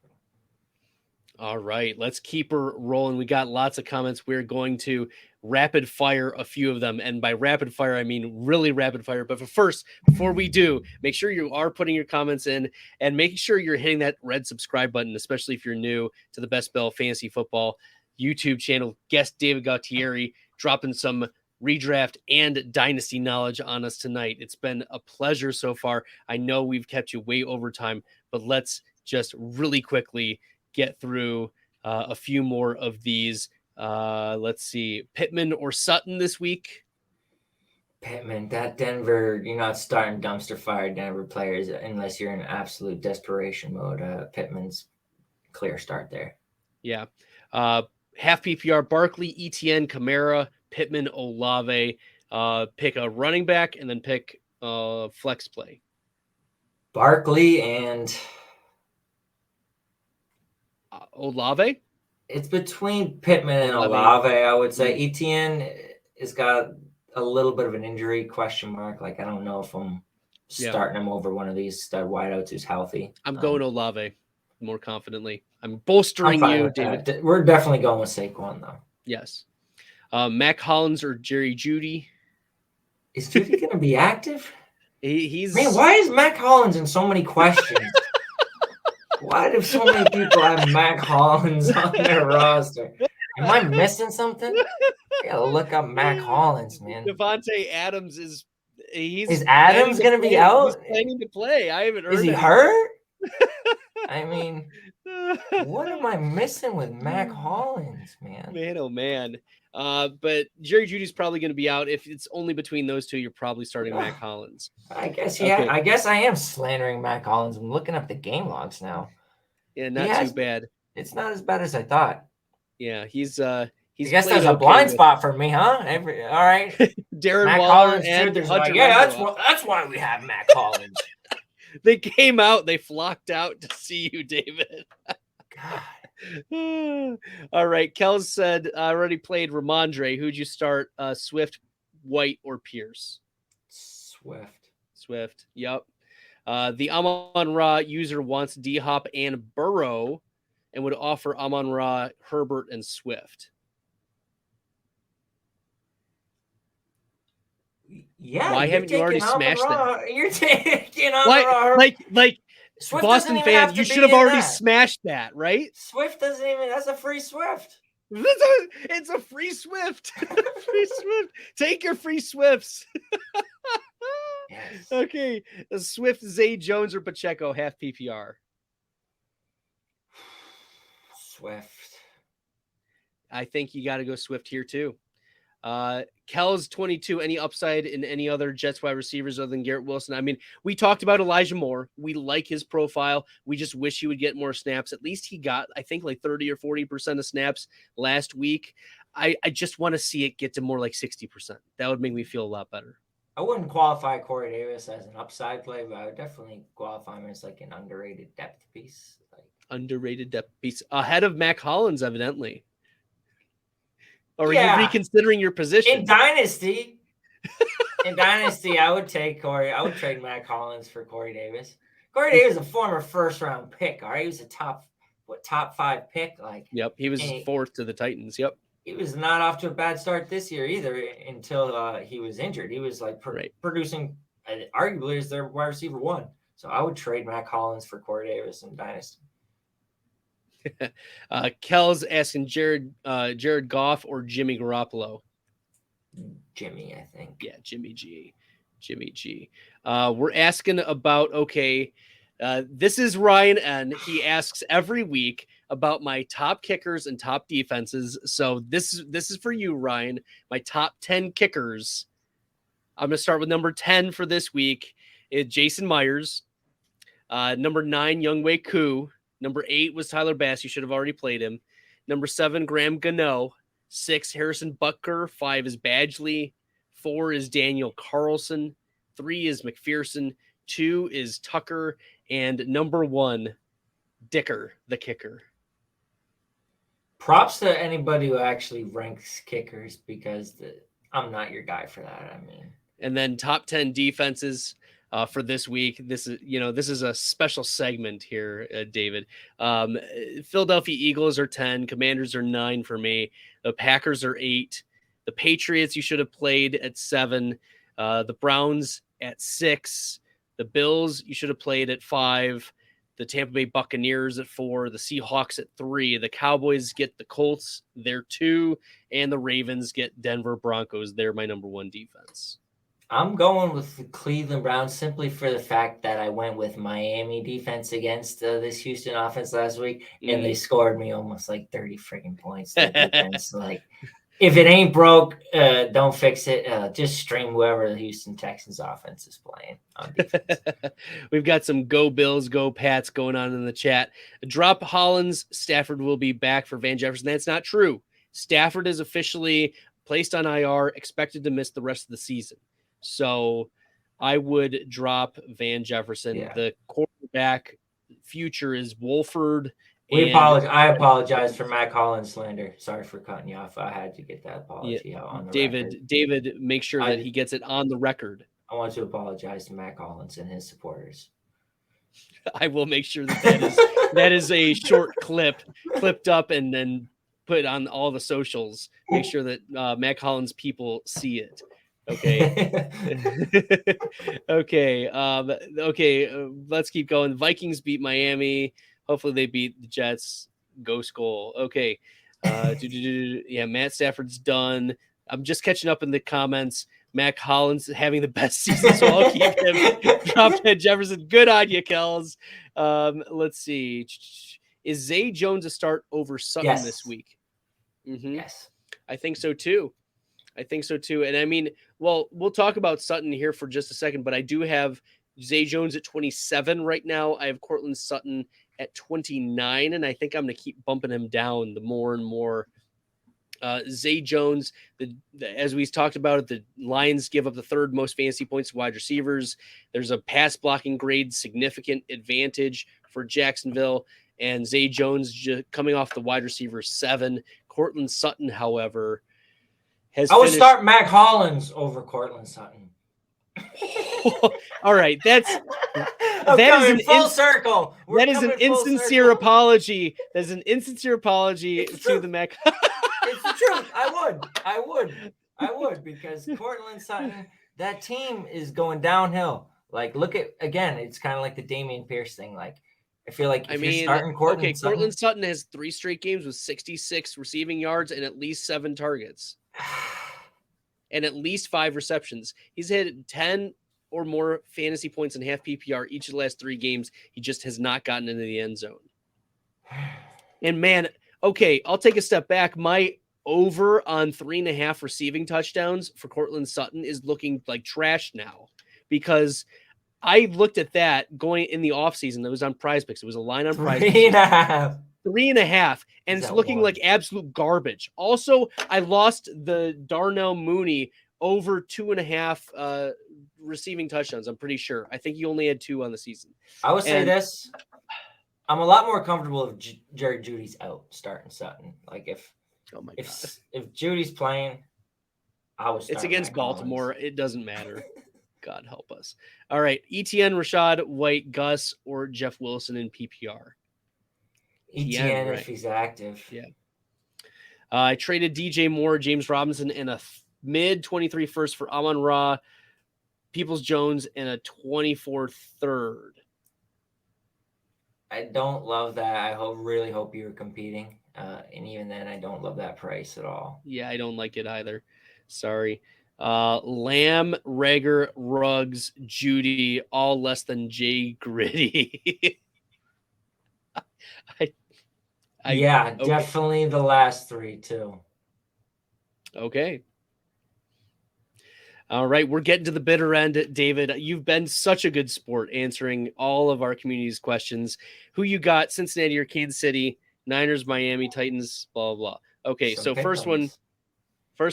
All right, let's keep her rolling. We got lots of comments. We're going to rapid fire a few of them. And by rapid fire, I mean really rapid fire. But first, before we do, make sure you are putting your comments in and making sure you're hitting that red subscribe button, especially if you're new to the Best Bell Fantasy Football YouTube channel. Guest David Gautieri dropping some redraft and dynasty knowledge on us tonight. It's been a pleasure so far. I know we've kept you way over time, but let's just really quickly get through a few more of these. Let's see, Pittman or Sutton this week? Pittman, that Denver, you're not starting dumpster fire Denver players unless you're in absolute desperation mode. Pittman's clear start there. Yeah. Half PPR, Barkley, ETN, Kamara, Pittman, Olave. Pick a running back and then pick flex play. Barkley and Olave? It's between Pittman and Olave, I would say. ETN has got a little bit of an injury question mark. Like, I don't know if I'm starting him over one of these stud wideouts who's healthy. I'm going Olave more confidently. I'm bolstering you, David. We're definitely going with Saquon, though. Yes. Mac Hollins or Jerry Jeudy? Is Jeudy going to be active? He's... Man, why is Mac Hollins in so many questions? Why do so many people have Mac Hollins on their roster? Am I missing something? I gotta look up Mac Hollins, man. Devontae Adams is Adams gonna be out? He's planning to play. I haven't heard. Is he hurt? I mean, what am I missing with Mac Hollins, man? Man, oh man. But Jerry Jeudy's probably going to be out. If it's only between those two, you're probably starting Mac Hollins. I guess, yeah. Okay. I guess I am slandering Mac Hollins. I'm looking up the game logs now. Yeah, not too bad. It's not as bad as I thought. Yeah, he's. I guess there's a blind spot for me, huh? All right. Darren Mac Waller Hollins, and Hunter. Like, yeah, that's why we have Mac Hollins. They came out. They flocked out to see you, David. God. All right. Kels said, I already played Ramondre. Who'd you start? Swift, White, or Pierce? Swift. Yep. The Amon-Ra user wants D-Hop and Burrow and would offer Amon-Ra, Herbert, and Swift. Yeah. Why haven't you already smashed that? You're taking Amon-Ra. Like Swift Boston fan, you should have already smashed that, right? Swift doesn't even. That's a free Swift. It's a free Swift. Free Swift. Take your free Swifts. Yes. Okay. Swift, Zay Jones, or Pacheco, half PPR. Swift. I think you got to go Swift here too. Kel's 22. Any upside in any other Jets wide receivers other than Garrett Wilson? I mean, we talked about Elijah Moore. We like his profile. We just wish he would get more snaps. At least he got, I think, like 30 or 40% of snaps last week. I just want to see it get to more like 60%. That would make me feel a lot better. I wouldn't qualify Corey Davis as an upside play, but I would definitely qualify him as like an underrated depth piece. Underrated depth piece ahead of Mac Hollins, evidently. Or are you reconsidering your position? In Dynasty, I would take Corey. I would trade Mac Hollins for Corey Davis. Corey Davis is a former first-round pick. All right, he was a top 5 pick. Yep, he was fourth to the Titans. Yep, he was not off to a bad start this year either until he was injured. He was like producing, arguably as their wide receiver 1. So I would trade Mac Hollins for Corey Davis in Dynasty. Kel's asking Jared Goff or Jimmy Garoppolo. Jimmy, I think. Yeah, Jimmy G. We're asking about, this is Ryan N. He asks every week about my top kickers and top defenses. So this is for you, Ryan. My top 10 kickers. I'm going to start with number 10 for this week. It's Jason Myers. Number 9, Younghoe Koo. Number 8 was Tyler Bass. You should have already played him. Number 7, Graham Gano. 6, Harrison Butker. 5 is Badgley. 4 is Daniel Carlson. 3 is McPherson. 2 is Tucker. And number 1, Dicker, the kicker. Props to anybody who actually ranks kickers because I'm not your guy for that. I mean, and then top 10 defenses. For this week, this is a special segment here, David. Philadelphia Eagles are 10, Commanders are 9 for me. The Packers are 8. The Patriots you should have played at 7. The Browns at 6. The Bills you should have played at 5. The Tampa Bay Buccaneers at 4. The Seahawks at 3. The Cowboys get the Colts, they're 2, and the Ravens get Denver Broncos. They're my number 1 defense. I'm going with the Cleveland Browns simply for the fact that I went with Miami defense against this Houston offense last week, and they scored me almost like 30 freaking points. Defense. Like, if it ain't broke, don't fix it. Just stream whoever the Houston Texans offense is playing on defense. We've got some Go Bills, Go Pats going on in the chat. Drop Hollins. Stafford will be back for Van Jefferson. That's not true. Stafford is officially placed on IR, expected to miss the rest of the season. So I would drop Van Jefferson. Yeah. The quarterback future is Wolford. I apologize for Mac Hollins slander. Sorry for cutting you off. I had to get that apology out on the record. David, make sure that he gets it on the record. I want to apologize to Mac Hollins and his supporters. I will make sure that is a short clipped up and then put on all the socials. Make sure that Mac Hollins people see it. Okay. Let's keep going. Vikings beat Miami. Hopefully they beat the Jets. Go Skull. Okay. Yeah, Matt Stafford's done. I'm just catching up in the comments. Mac Hollins having the best season, so I'll keep him. Drop Van Jefferson. Good on you, Kels. Let's see. Is Zay Jones a start over Sutton this week? Mm-hmm. Yes. I think so too. And I mean, well, we'll talk about Sutton here for just a second, but I do have Zay Jones at 27 right now. I have Cortland Sutton at 29, and I think I'm going to keep bumping him down the more and more Zay Jones, as we talked about it, the Lions give up the third most fantasy points to wide receivers. There's a pass blocking grade significant advantage for Jacksonville, and Zay Jones coming off the wide receiver 7. Cortland Sutton, however, has I would finished... start Mac Hollins over Cortland Sutton. All right, that's full circle. That is an insincere apology. That's an insincere apology to the Mac. It's the truth. I would because Cortland Sutton, that team is going downhill. Like, look at, again, it's kind of like the Dameon Pierce thing. Like, I feel like if you're starting Cortland Sutton. Cortland Sutton has 3 straight games with 66 receiving yards and at least 7 targets and at least 5 receptions. He's hit 10 or more fantasy points in half PPR each of the last 3 games. He just has not gotten into the end zone. And man, okay, I'll take a step back. My over on 3.5 receiving touchdowns for Cortland Sutton is looking like trash now, because I looked at that going in the offseason. It was on Prize Picks. It was a line on Prize Picks. 3.5. 3.5. And it's looking like absolute garbage. Also, I lost the Darnell Mooney over 2.5 receiving touchdowns. I'm pretty sure. I think he only had 2 on the season. I would say this. I'm a lot more comfortable if Jerry Jeudy's out starting Sutton. Like if Judy's playing, I was. It's against Baltimore. It doesn't matter. God help us. All right, ETN, Rashad White, Gus, or Jeff Wilson in PPR. ETN right. If he's active. Yeah. I traded DJ Moore, James Robinson, and a mid-23 first for Amon-Ra, Peoples-Jones, and a 24 third. I don't love that. I really hope you're competing. And even then, I don't love that price at all. Yeah, I don't like it either. Sorry. Lamb, Rager, Ruggs, Judy, all less than Jay Gritty. Definitely the last 3 too. Okay. All right, we're getting to the bitter end, David. You've been such a good sport answering all of our community's questions. Who you got? Cincinnati or Kansas City? Niners, Miami, Titans, blah, blah, blah. Okay, so first one, some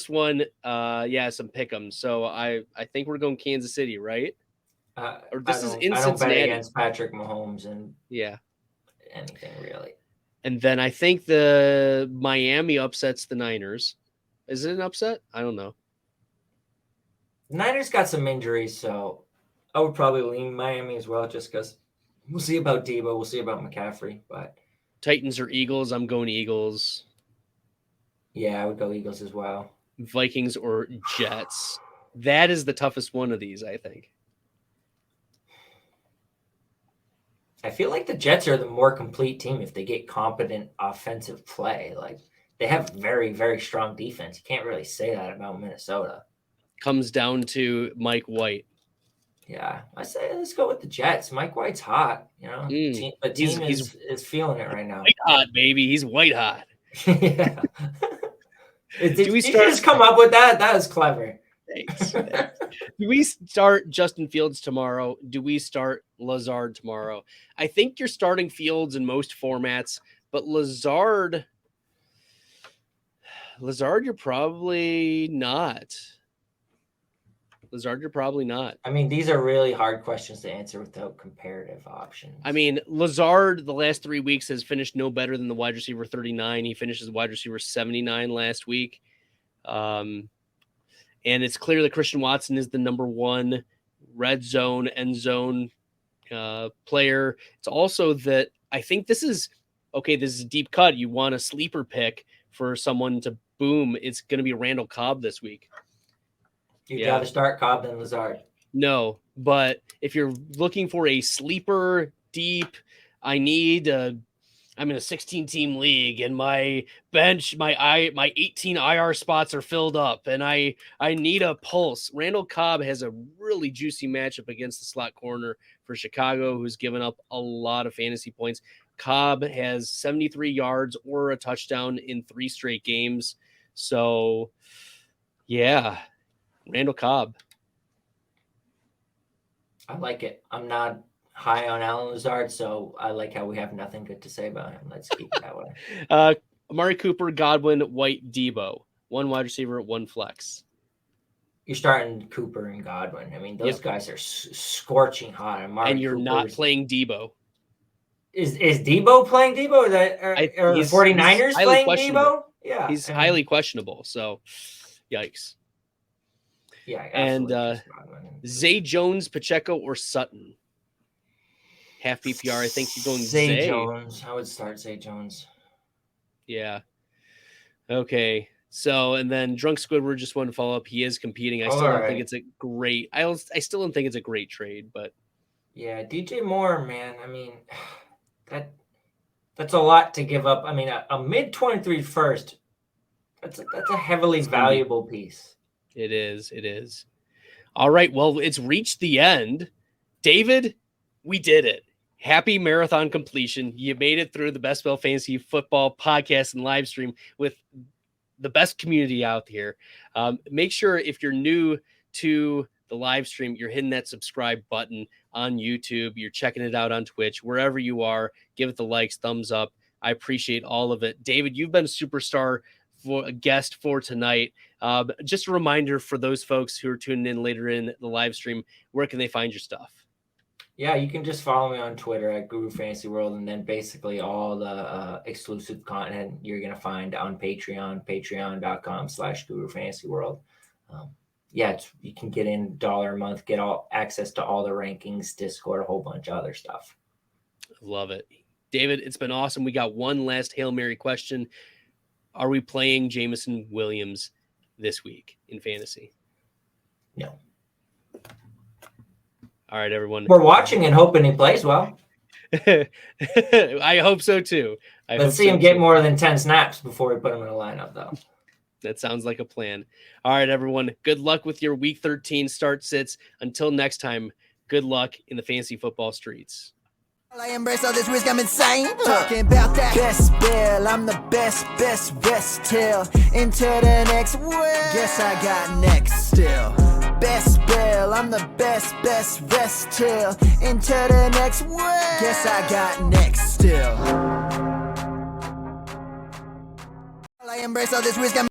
pick'em. So I think we're going Kansas City, right? Or this is in Cincinnati. I don't bet against Patrick Mahomes and anything really. And then I think the Miami upsets the Niners. Is it an upset? I don't know. The Niners got some injuries, so I would probably lean Miami as well, just because we'll see about Debo, we'll see about McCaffrey, but Titans or Eagles? I'm going Eagles. Yeah, I would go Eagles as well. Vikings or Jets? That is the toughest one of these, I think. I feel like the Jets are the more complete team if they get competent offensive play. Like, they have very, very strong defense. You can't really say that about Minnesota. Comes down to Mike White. Yeah, I say let's go with the Jets. Mike White's hot, you know. The team is feeling it right now. White hot, baby. He's white hot. Yeah. Did we just come up with that? That was clever. Thanks. Do we start Justin Fields tomorrow? Do we start Lazard tomorrow? I think you're starting Fields in most formats, but Lazard, you're probably not. I mean, these are really hard questions to answer without comparative options. I mean, Lazard, the last 3 weeks, has finished no better than the wide receiver 39. He finishes wide receiver 79 last week. And it's clear that Christian Watson is the number 1 red zone, end zone player. It's also that I think this is a deep cut. You want a sleeper pick for someone to boom. It's going to be Randall Cobb this week. You'd rather start Cobb than Lazard. No, but if you're looking for a sleeper deep, I'm in a 16-team league and my bench, my 18 IR spots are filled up and I need a pulse. Randall Cobb has a really juicy matchup against the slot corner for Chicago, who's given up a lot of fantasy points. Cobb has 73 yards or a touchdown in 3 straight games. So, yeah. Randall Cobb. I like it. I'm not high on Alan Lazard, so I like how we have nothing good to say about him. Let's keep it that way. Amari Cooper, Godwin, White, Debo. One wide receiver, one flex. You're starting Cooper and Godwin. I mean, those guys are scorching hot. And you're not playing Debo. Is Debo playing Debo? Are the 49ers playing Debo? Yeah. He's highly questionable. So, yikes. Yeah. And Zay Jones, Pacheco, or Sutton? Half PPR. I think you're going Zay Jones. I would start Zay Jones. Yeah. Okay. So, and then Drunk Squidward just wanted to follow up. He is competing. I still don't think it's a great. I still don't think it's a great trade, but yeah, DJ Moore, man. I mean, that's a lot to give up. I mean, a mid-23 first. That's a heavily valuable piece. It is. It is. All right. Well, it's reached the end. David, we did it. Happy marathon completion. You made it through the Best Bell Fantasy Football podcast and live stream with the best community out here. Make sure if you're new to the live stream, you're hitting that subscribe button on YouTube. You're checking it out on Twitch, wherever you are. Give it the likes, thumbs up. I appreciate all of it. David, you've been a superstar for a guest for tonight. Just a reminder for those folks who are tuning in later in the live stream, where can they find your stuff? Yeah, you can just follow me on Twitter at Guru Fantasy World, and then basically all the exclusive content you're going to find on Patreon, patreon.com/Guru Fantasy World. You can get in $1 a month, get all access to all the rankings, Discord, a whole bunch of other stuff. Love it. David, it's been awesome. We got one last Hail Mary question. Are we playing Jameson Williams this week in fantasy? No. All right, everyone. We're watching and hoping he plays well. I hope so too. Let's see him get more than 10 snaps before we put him in the lineup, though. That sounds like a plan. All right, everyone. Good luck with your Week 13 start sits. Until next time, good luck in the fantasy football streets. I embrace all this risk, I'm insane. Talking about that best bill, I'm the best rest till into the next world. Guess I got next still. Best bill, I'm the best rest till into the next world. Guess I got next still. I embrace all this risk, I'm